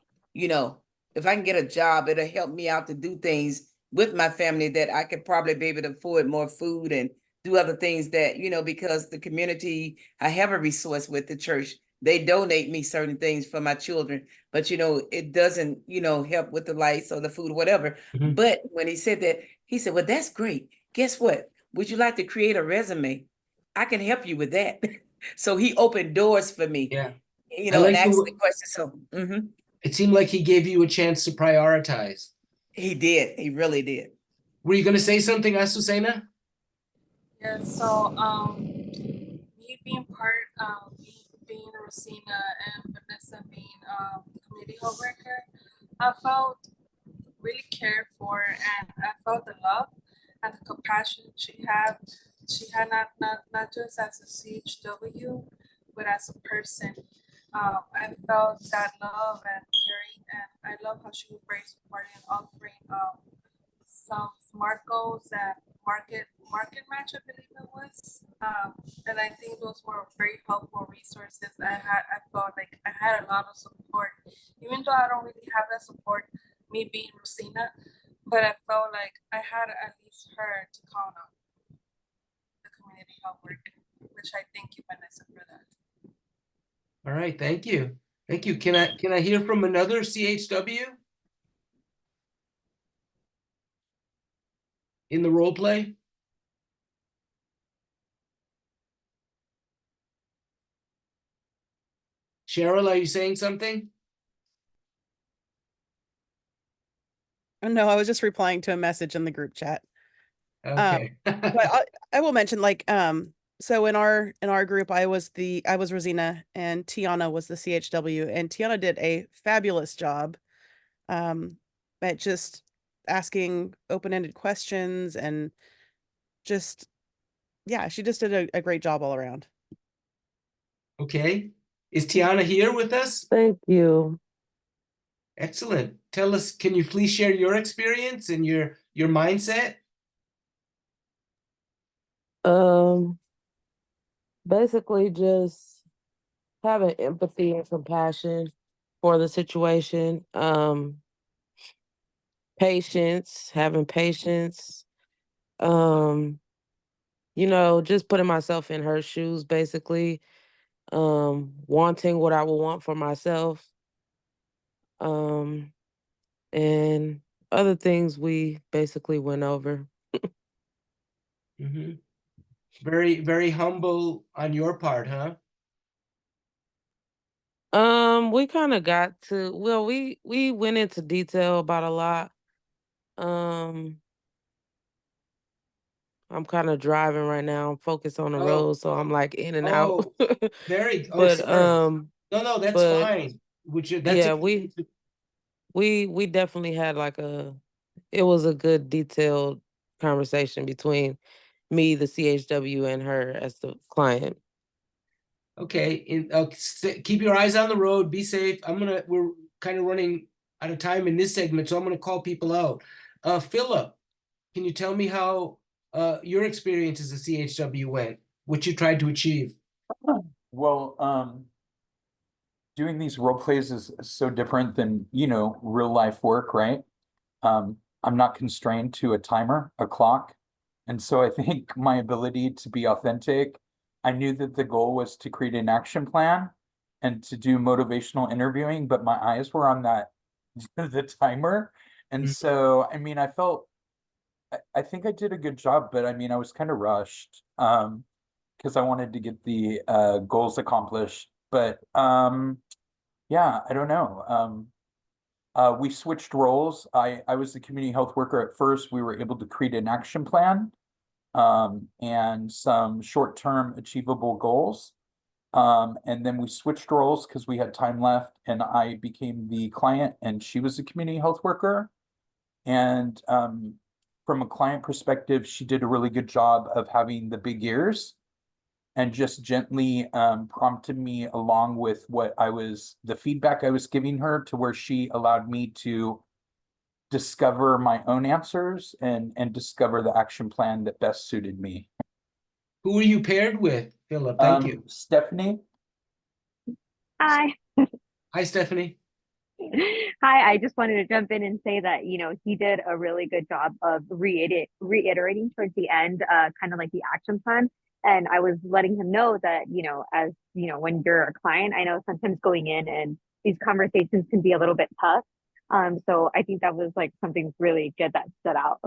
if I can get a job, it'll help me out to do things with my family that I could probably be able to afford more food and do other things that, because the community, I have a resource with the church. They donate me certain things for my children, but it doesn't, help with the lights or the food or whatever. Mm-hmm. But when he said that, he said, well, that's great. Guess what? Would you like to create a resume? I can help you with that. So he opened doors for me. Yeah. And asked the question. So it seemed like he gave you a chance to prioritize. He did. He really did. Were you going to say something, Azucena? Yeah, so me being part of being Rosina and Vanessa being community health worker, I felt really cared for, and I felt the love and the compassion she had. She had not just as a CHW, but as a person. I felt that love and caring, and I love how she was very supportive and offering some SMART goals and market match, I believe it was. And I think those were very helpful resources. I felt like I had a lot of support, even though I don't really have that support, me being Rosina, but I felt like I had at least her to count on the community health work, which I thank you, Vanessa, for that. All right, thank you. Thank you. Can I hear from another CHW? In the role play? Cheryl, are you saying something? Oh, no, I was just replying to a message in the group chat. Okay. But I will mention, like, so in our group, I was Rosina and Tiana was the CHW, and Tiana did a fabulous job at just asking open-ended questions and just, yeah, she just did a great job all around. Okay. Is Tiana here with us? Thank you. Excellent. Tell us, can you please share your experience and your mindset? Basically just having empathy and compassion for the situation. Patience, having patience. You know, just putting myself in her shoes, basically. Wanting what I would want for myself. And other things we basically went over. Mm-hmm. Very, very humble on your part, huh? We kind of got to, well, we went into detail about a lot. I'm kind of driving right now. I'm focused on the road, so I'm like in and out. Sorry. But No, that's but fine. yeah, we definitely had like it was a good detailed conversation between me, the CHW, and her as the client. Okay, keep your eyes on the road. Be safe. We're kind of running out of time in this segment, so I'm gonna call people out. Philip, can you tell me how your experience as a CHW went? What you tried to achieve? Well, doing these role plays is so different than, real life work, right? I'm not constrained to a timer, a clock. And so I think my ability to be authentic, I knew that the goal was to create an action plan and to do motivational interviewing, but my eyes were on the timer. And so, I mean, I think I did a good job, but I mean, I was kind of rushed because I wanted to get the goals accomplished. But yeah, I don't know. We switched roles. I was the community health worker at first. We were able to create an action plan and some short-term achievable goals. And then we switched roles because we had time left, and I became the client and she was the community health worker. And from a client perspective, she did a really good job of having the big ears and just gently prompted me along with the feedback I was giving her, to where she allowed me to discover my own answers and discover the action plan that best suited me. Who were you paired with, Philip? Thank you. Stephanie. Hi. Hi, Stephanie. Hi, I just wanted to jump in and say that, he did a really good job of reiterating towards the end, kind of like the action plan. And I was letting him know that, as, when you're a client, I know sometimes going in and these conversations can be a little bit tough. So I think that was like something really good that stood out.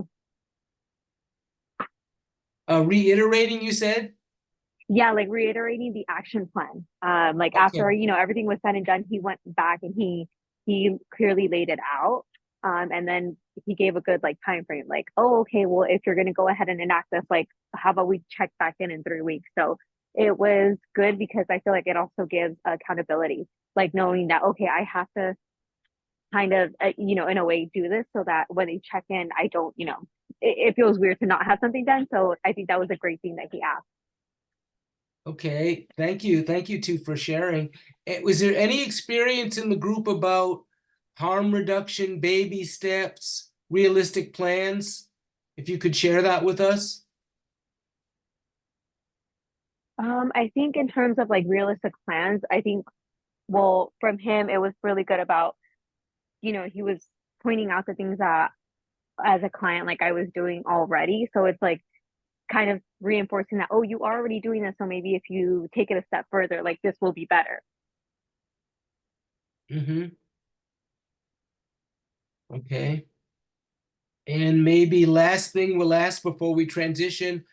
Reiterating, you said? Yeah, like reiterating the action plan. After, everything was said and done, he went back and he clearly laid it out. And then he gave a good time frame, oh, okay, well, if you're going to go ahead and enact this, how about we check back in 3 weeks? So it was good because I feel like it also gives accountability, knowing that, okay, I have to kind of, in a way do this so that when they check in, I don't, it feels weird to not have something done. So I think that was a great thing that he asked. Okay, thank you two for sharing. Was there any experience in the group about harm reduction, baby steps, realistic plans? If you could share that with us. I think in terms of like realistic plans, I think, well, from him, it was really good about, he was pointing out the things that as a client, like I was doing already. So it's like kind of reinforcing that, oh, you are already doing this. So maybe if you take it a step further, like this will be better. Mm-hmm. Okay. And maybe last thing we'll ask before we transition,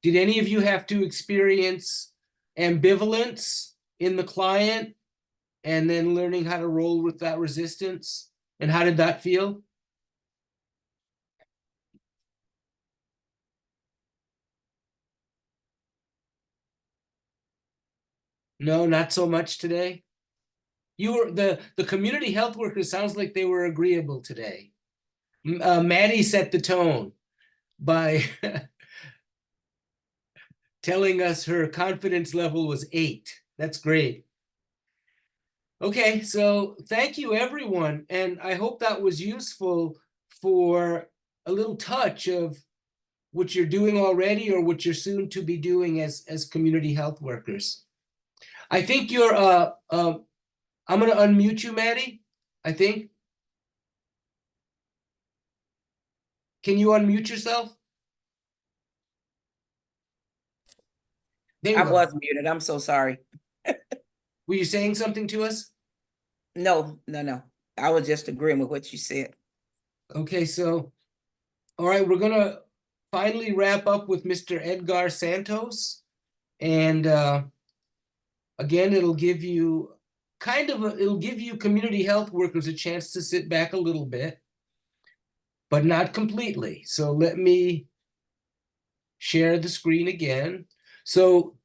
did any of you have to experience ambivalence in the client and then learning how to roll with that resistance? And how did that feel? No, not so much today. You were the community health workers sounds like they were agreeable today. Maddie set the tone by telling us her confidence level was 8. That's great. Okay, so thank you everyone. And I hope that was useful for a little touch of what you're doing already or what you're soon to be doing as community health workers. I think you're I'm gonna unmute you, Maddie, I think. Can you unmute yourself? There you I go. was muted. I'm so sorry. Were you saying something to us? No. I was just agreeing with what you said. Okay, so, all right, we're gonna finally wrap up with Mr. Edgar Santos. And again, it'll give you it'll give you community health workers a chance to sit back a little bit, but not completely. So let me share the screen again. So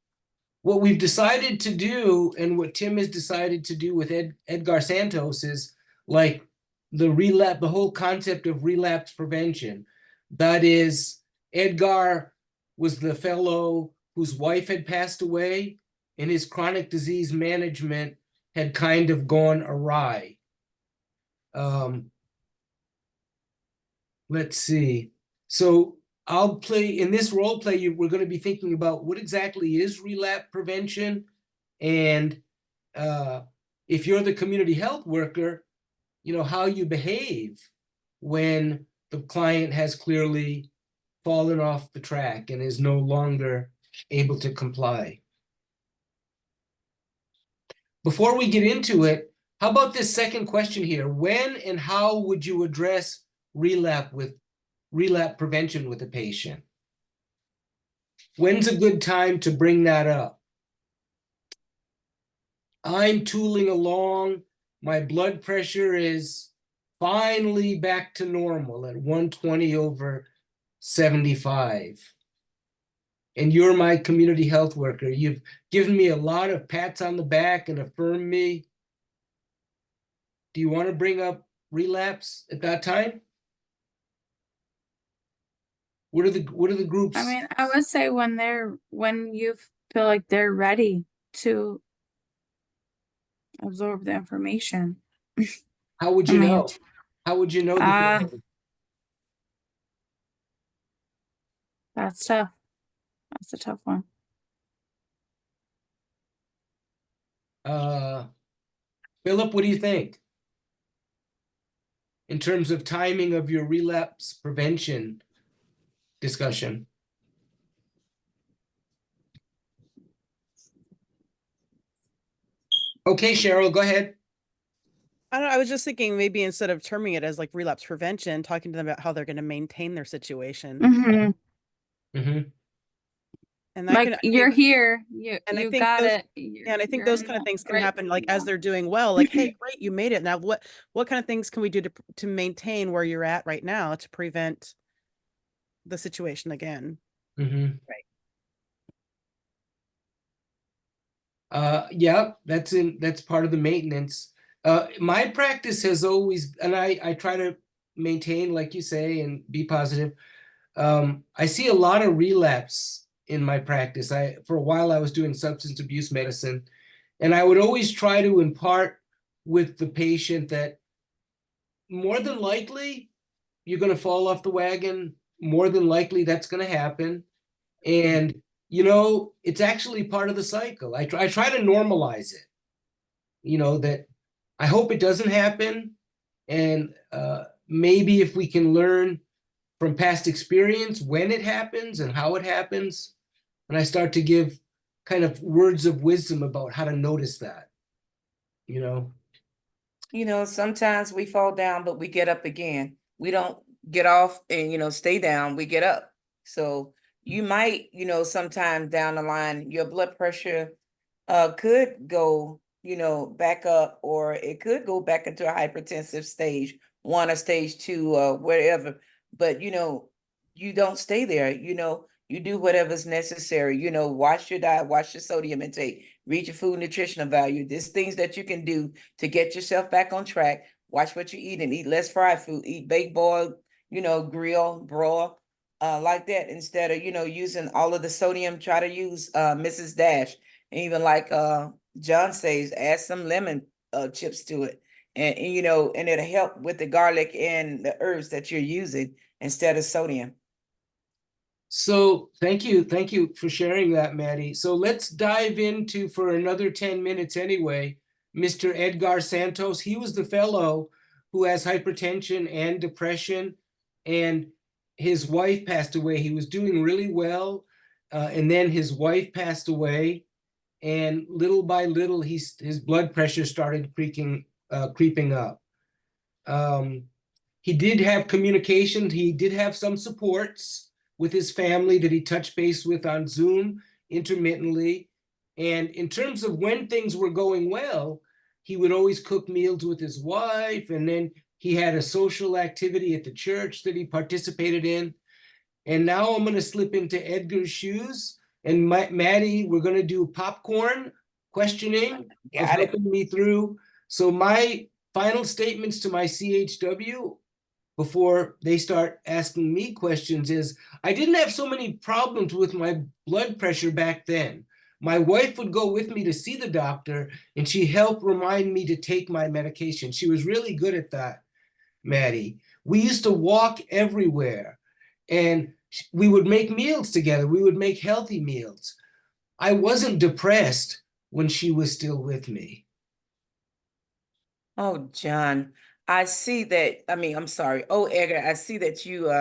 what we've decided to do and what Tim has decided to do with Edgar Santos is like the whole concept of relapse prevention. That is, Edgar was the fellow whose wife had passed away and his chronic disease management had kind of gone awry. Let's see. So I'll play in this role play. We're going to be thinking about what exactly is relapse prevention, and if you're the community health worker, how you behave when the client has clearly fallen off the track and is no longer able to comply. Before we get into it, how about this second question here? When and how would you address relapse prevention with a patient? When's a good time to bring that up? I'm tooling along. My blood pressure is finally back to normal at 120/75. And you're my community health worker. You've given me a lot of pats on the back and affirmed me. Do you want to bring up relapse at that time? What are the groups? I mean, I would say when you feel like they're ready to absorb the information. How would you know? How would you know that? That's tough. That's a tough one. Philip, what do you think? In terms of timing of your relapse prevention discussion? Okay, Cheryl, go ahead. I don't know, I was just thinking maybe instead of terming it as like relapse prevention, talking to them about how they're going to maintain their situation. Mm-hmm. Mm-hmm. And that like you're here, you got it. Yeah, and I think those kind of things can happen like as they're doing well, like, hey, great, you made it. Now what kind of things can we do to maintain where you're at right now to prevent the situation again? Mm-hmm. Right. Yeah, that's part of the maintenance. My practice has always, and I try to maintain, like you say, and be positive. I see a lot of relapse in my practice. For a while I was doing substance abuse medicine, and I would always try to impart with the patient that more than likely you're going to fall off the wagon. More than likely that's going to happen. And, you know, it's actually part of the cycle. I try to normalize it, you know, that I hope it doesn't happen. And maybe if we can learn from past experience when it happens and how it happens, and I start to give kind of words of wisdom about how to notice that, you know. You know, sometimes we fall down, but we get up again. We don't get off and, you know, stay down, we get up. So you might, you know, sometime down the line, your blood pressure could go, you know, back up, or it could go back into a hypertensive stage 1 or stage 2 or wherever. But, you know, you don't stay there, you know, you do whatever's necessary, you know, watch your diet, watch your sodium intake, read your food nutritional value. There's things that you can do to get yourself back on track. Watch what you eat and eat less fried food, eat baked, boiled, you know, grill, broil, like that, instead of, you know, using all of the sodium. Try to use Mrs. Dash. And even like John says, add some lemon chips to it. And, you know, and it'll help with the garlic and the herbs that you're using instead of sodium. So thank you for sharing that, Maddie. So let's dive into, for another 10 minutes anyway, Mr. Edgar Santos. He was the fellow who has hypertension and depression, and his wife passed away. He was doing really well, and then his wife passed away, and little by little his blood pressure started creeping up. He did have communication. He did have some supports with his family that he touched base with on Zoom intermittently. And in terms of when things were going well, he would always cook meals with his wife. And then he had a social activity at the church that he participated in. And now I'm going to slip into Edgar's shoes. And Maddie, we're going to do popcorn questioning of helping me through. So my final statements to my CHW before they start asking me questions is, I didn't have so many problems with my blood pressure back then. My wife would go with me to see the doctor, and she helped remind me to take my medication. She was really good at that, Maddie. We used to walk everywhere, and we would make meals together. We would make healthy meals. I wasn't depressed when she was still with me. Oh, John, I see that. I mean, I'm sorry. Oh, Edgar, I see that you,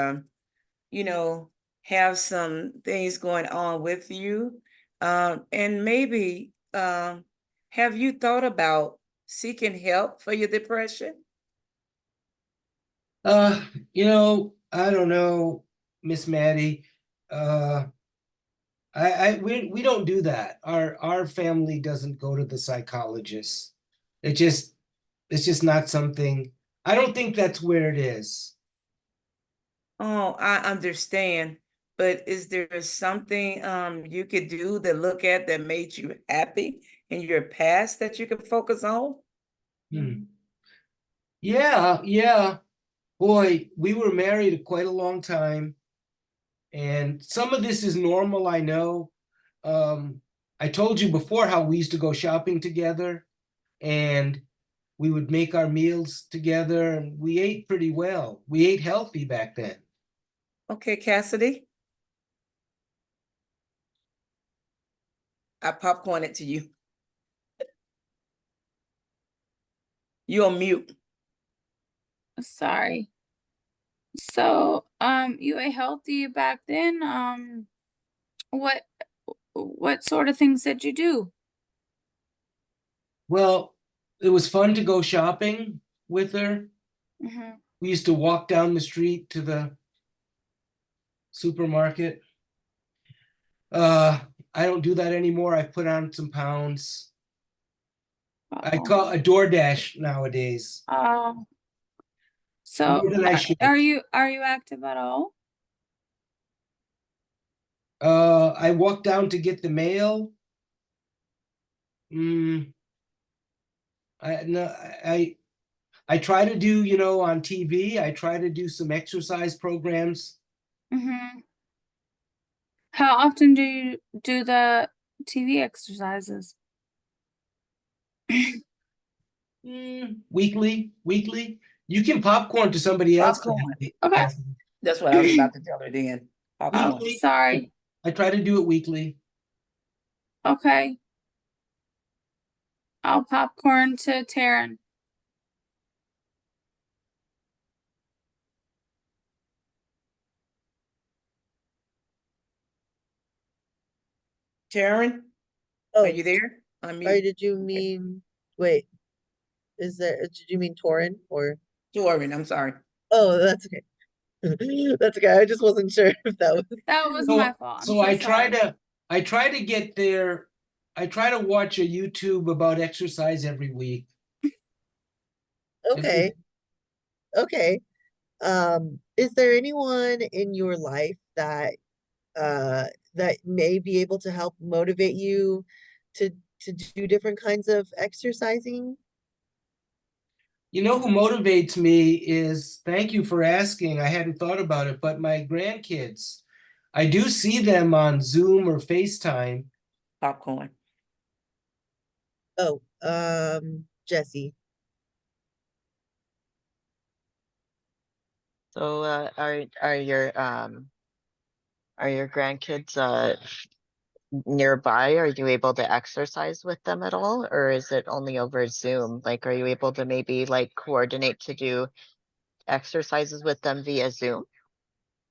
you know, have some things going on with you. And maybe, have you thought about seeking help for your depression? You know, I don't know, Miss Maddie. We don't do that. Our family doesn't go to the psychologist. It's just not something. I don't think that's where it is. Oh, I understand. But is there something you could do to look at that made you happy in your past that you could focus on? Yeah. Boy, we were married quite a long time. And some of this is normal, I know. I told you before how we used to go shopping together, and we would make our meals together, and we ate pretty well. We ate healthy back then. Okay, Cassidy. I popcorn it to you. You on mute. Sorry. So, you were healthy back then. What sort of things did you do? Well, it was fun to go shopping with her. Mm-hmm. We used to walk down the street to the supermarket. I don't do that anymore. I've put on some pounds. I call a DoorDash nowadays. So More than I should. are you active at all? I walk down to get the mail. I try to do, you know, on TV, I try to do some exercise programs. Mm-hmm. How often do you do the TV exercises? Weekly. You can popcorn to somebody else. Popcorn. Okay. Kathy. That's what I was about to tell her then. Oh, Popcorn. Weekly. sorry. I try to do it weekly. Okay. I'll popcorn to Taryn. Taryn, Oh, are you there? or Unmute. did you mean, wait, did you mean Torin or? Torrin, I'm sorry. Oh, that's okay. That's okay. I just wasn't sure if that was. That was So, my fault. I'm so so I try sorry. I try to get there. I try to watch a YouTube about exercise every week. Okay. Okay. Is there anyone in your life that that may be able to help motivate you to do different kinds of exercising? You know who motivates me is, thank you for asking. I hadn't thought about it, but my grandkids. I do see them on Zoom or FaceTime. Popcorn. Oh, Jesse. So are your grandkids nearby? Are you able to exercise with them at all, or is it only over Zoom? Like, are you able to maybe like coordinate to do exercises with them via Zoom?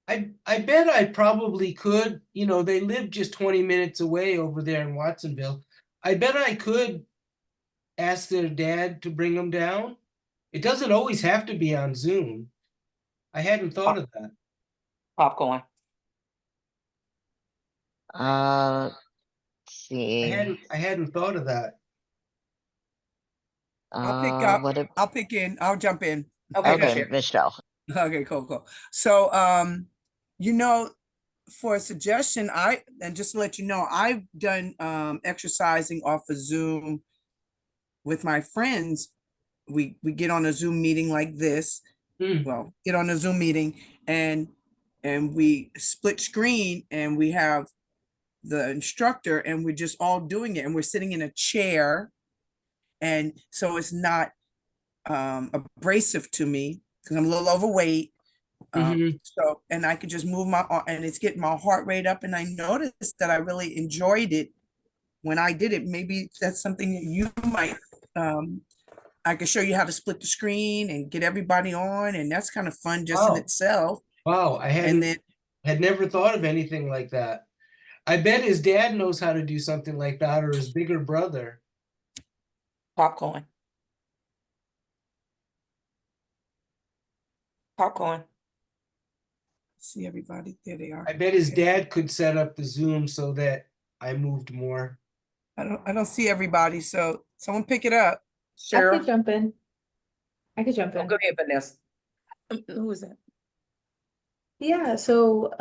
I bet I probably could. You know, they live just 20 minutes away over there in Watsonville. I bet I could ask their dad to bring them down. It doesn't always have to be on Zoom. I hadn't thought of that. Popcorn. Let's see. I hadn't thought of that. I'll pick up. What if, I'll pick in. I'll jump in. okay, Michelle. Okay, cool. So, you know, for a suggestion, and just to let you know, I've done exercising off of Zoom with my friends. We get on a Zoom meeting like this. Well, get on a Zoom meeting and we split screen and we have the instructor and we're just all doing it and we're sitting in a chair. And so it's not abrasive to me because I'm a little overweight. So, and I could just move my arm and it's getting my heart rate up. And I noticed that I really enjoyed it when I did it. Maybe that's something that you might, I could show you how to split the screen and get everybody on. And that's kind of fun just in itself. Wow, I had never thought of anything like that. I bet his dad knows how to do something like that, or his bigger brother. Popcorn. Popcorn. See everybody, there they are. I bet his dad could set up the Zoom so that I moved more. I don't see everybody, so someone pick it up. I could jump in. I could jump in. Go ahead, Vanessa. Who is that? Yeah, so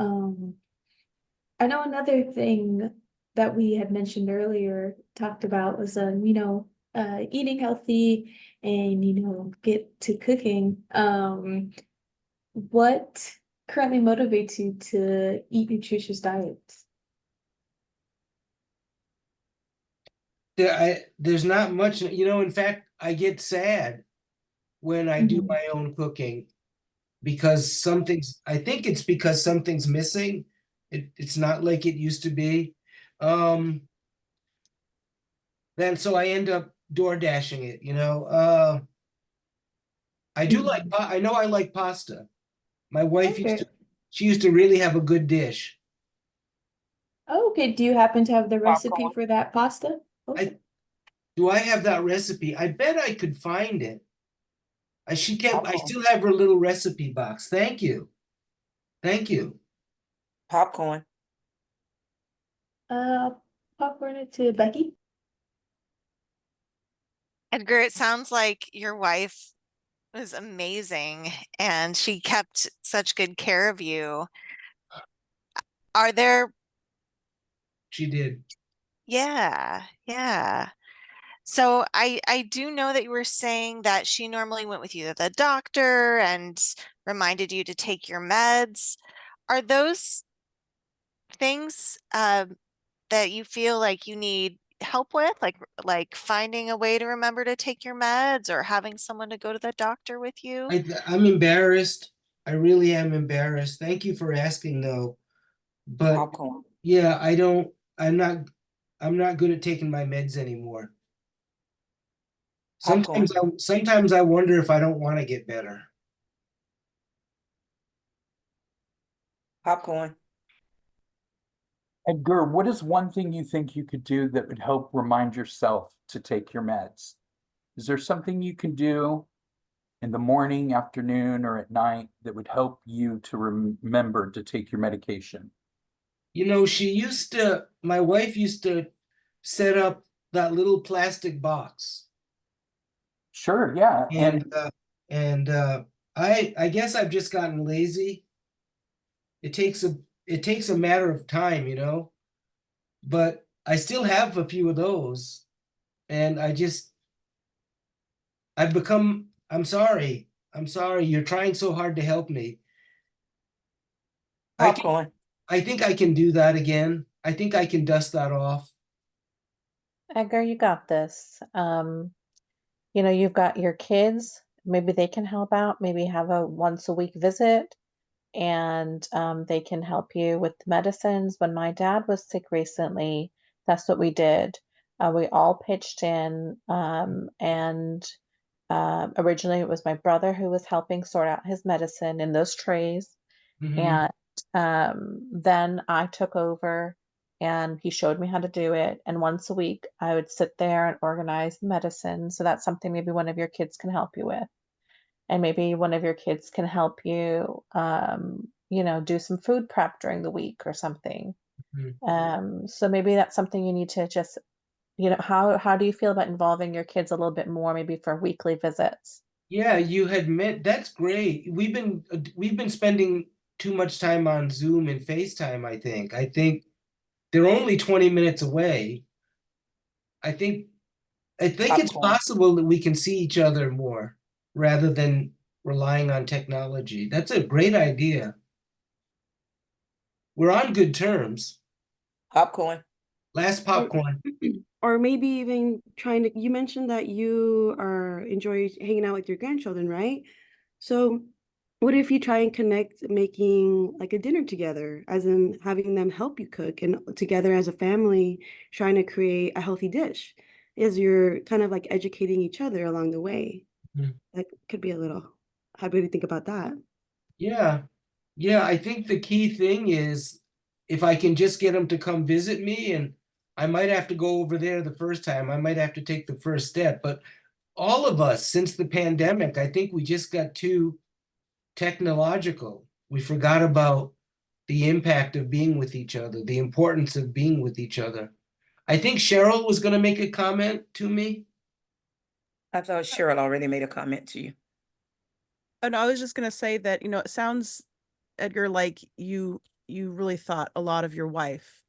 I know another thing that we had mentioned earlier, talked about was eating healthy and get to cooking. What currently motivates you to eat nutritious diets? There's not much, in fact, I get sad when I do my own cooking because I think it's because something's missing. It's not like it used to be. Then so I end up door dashing it, I do I know I like pasta. My wife she used to really have a good dish. Oh, okay, do you happen to have the recipe for that pasta? Do I have that recipe? I bet I could find it. I still have her little recipe box. Thank you. Popcorn. Popcorn it to Becky. Edgar, it sounds like your wife was amazing and she kept such good care of you. She did. Yeah. So I do know that you were saying that she normally went with you to the doctor and reminded you to take your meds. Are those things that you feel like you need help with, like finding a way to remember to take your meds or having someone to go to the doctor with you? I'm embarrassed. I really am embarrassed. Thank you for asking though. But Popcorn. yeah, I'm not good at taking my meds anymore. Popcorn. Sometimes I wonder if I don't want to get better. Popcorn. Edgar, what is one thing you think you could do that would help remind yourself to take your meds? Is there something you can do in the morning, afternoon, or at night that would help you to remember to take your medication? You know, my wife used to set up that little plastic box. Sure, yeah. And I guess I've just gotten lazy. It takes a matter of time, you know, but I still have a few of those, and I'm sorry. You're trying so hard to help me. Popcorn. I think I can do that again. I think I can dust that off. Edgar, you got this. You know, you've got your kids, maybe they can help out, maybe have a once a week visit, and they can help you with the medicines. When my dad was sick recently, that's what we did. We all pitched in, and originally it was my brother who was helping sort out his medicine in those trays. Mhm. And then I took over and he showed me how to do it. And once a week, I would sit there and organize the medicine. So that's something maybe one of your kids can help you with. And maybe one of your kids can help you, you know, do some food prep during the week or something. So maybe that's something you need to just, you know, how do you feel about involving your kids a little bit more, maybe for weekly visits? Yeah, you had meant that's great. We've been spending too much time on Zoom and FaceTime, I think. I think they're only 20 minutes away. I think it's Popcorn. possible that we can see each other more rather than relying on technology. That's a great idea. We're on good terms. Popcorn. Last popcorn. Or maybe even trying to, you mentioned that you enjoy hanging out with your grandchildren, right? So what if you try and connect making like a dinner together, as in having them help you cook and together as a family, trying to create a healthy dish as you're kind of like educating each other along the way. That could be a little, how do you think about that? Yeah. Yeah, I think the key thing is if I can just get them to come visit me, and I might have to go over there the first time. I might have to take the first step, but all of us since the pandemic, I think we just got too technological. We forgot about the impact of being with each other, the importance of being with each other. I think Cheryl was going to make a comment to me. I thought Cheryl already made a comment to you. Oh, no, I was just gonna say that, you know, it sounds, Edgar, like you really thought a lot of your wife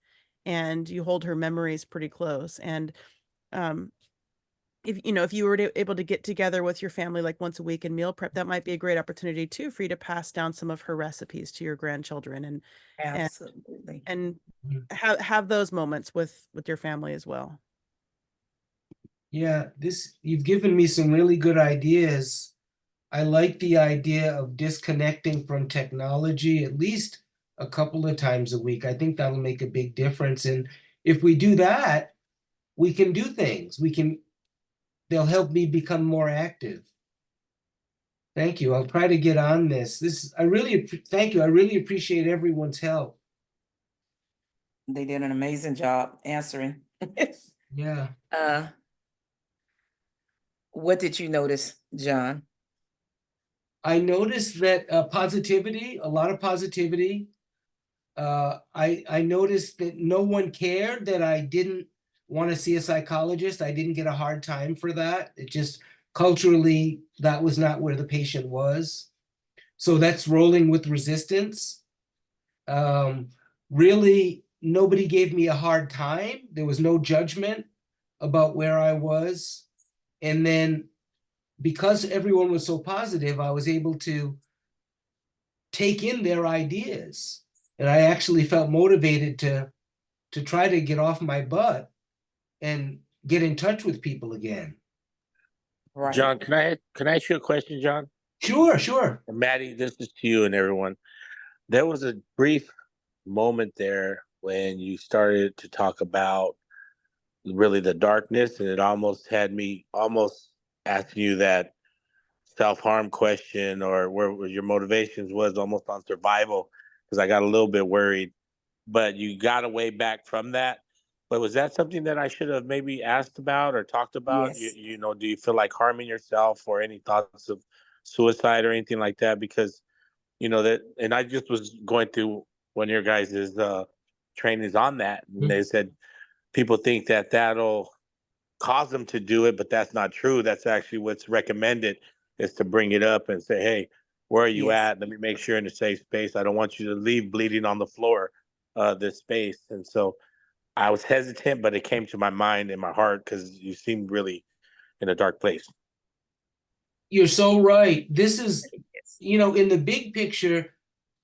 and you hold her memories pretty close. And if you know, if you were able to get together with your family like once a week and meal prep, that might be a great opportunity too for you to pass down some of her recipes to your grandchildren and Absolutely. and have those moments with your family as well. Yeah, you've given me some really good ideas. I like the idea of disconnecting from technology at least a couple of times a week. I think that'll make a big difference. And if we do that, we can do things. They'll help me become more active. Thank you. I'll try to get on this. Thank you. I really appreciate everyone's help. They did an amazing job answering. Yeah. What did you notice, John? I noticed that positivity, a lot of positivity. I noticed that no one cared that I didn't want to see a psychologist. I didn't get a hard time for that. It just culturally, that was not where the patient was. So that's rolling with resistance. Really, nobody gave me a hard time. There was no judgment about where I was. And then because everyone was so positive, I was able to take in their ideas And I actually felt motivated to try to get off my butt and get in touch with people again. Right. John, can I ask you a question, John? Sure, sure. And Maddie, this is to you and everyone. There was a brief moment there when you started to talk about really the darkness, and it almost had me almost asking you that self-harm question, or where your motivations was almost on survival, because I got a little bit worried. But you got away back from that. But was that something that I should have maybe asked about or talked about? Yes. You know, do you feel like harming yourself or any thoughts of suicide or anything like that? Because, you know, that, and I just was going through one of your guys' trainings on that. And they said people think that that'll cause them to do it, but that's not true. That's actually what's recommended, is to bring it up and say, hey, where are you Yes. at? Let me make sure in a safe space. I don't want you to leave bleeding on the floor, this space. And so I was hesitant, but it came to my mind and my heart because you seemed really in a dark place. You're so right. This is, you know, in the big picture,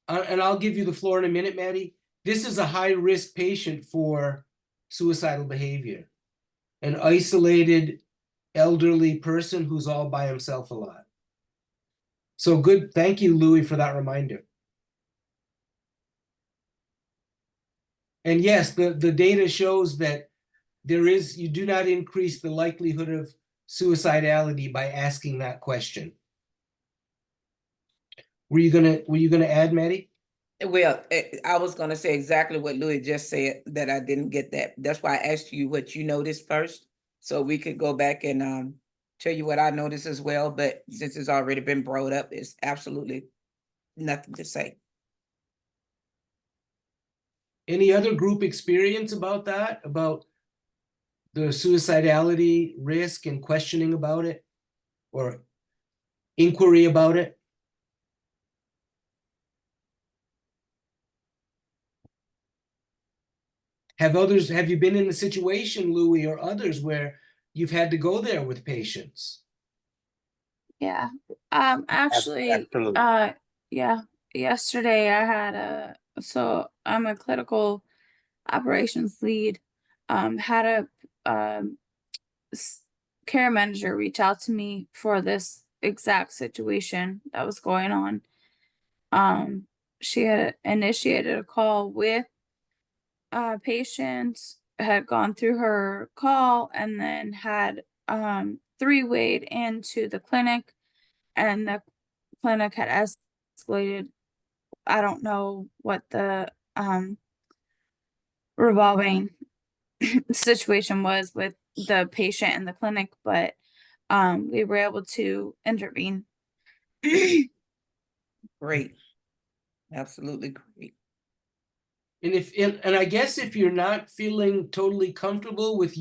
and I'll give you the floor in a minute, Maddie. This is a high-risk patient for suicidal behavior. An isolated, elderly person who's all by himself a lot. So good. Thank you, Louis, for that reminder. And yes, the data shows that you do not increase the likelihood of suicidality by asking that question. Were you gonna add, Maddie? Well, I was gonna say exactly what Louis just said, that I didn't get that. That's why I asked you what you noticed first, so we could go back and tell you what I noticed as well. But since it's already been brought up, it's absolutely nothing to say. Any other group experience about that? About the suicidality risk and questioning about it, or inquiry about it? Have you been in a situation, Louis, or others, where you've had to go there with patients? Yeah. Actually, Absolutely. yeah, yesterday I had so I'm a clinical operations lead, had a care manager reach out to me for this exact situation that was going on. She had initiated a call with a patient, had gone through her call, and then had three-wayed into the clinic, and the clinic had escalated. I don't know what the revolving situation was with the patient and the clinic, but we were able to intervene. Great. Absolutely great. And I guess if you're not feeling totally comfortable with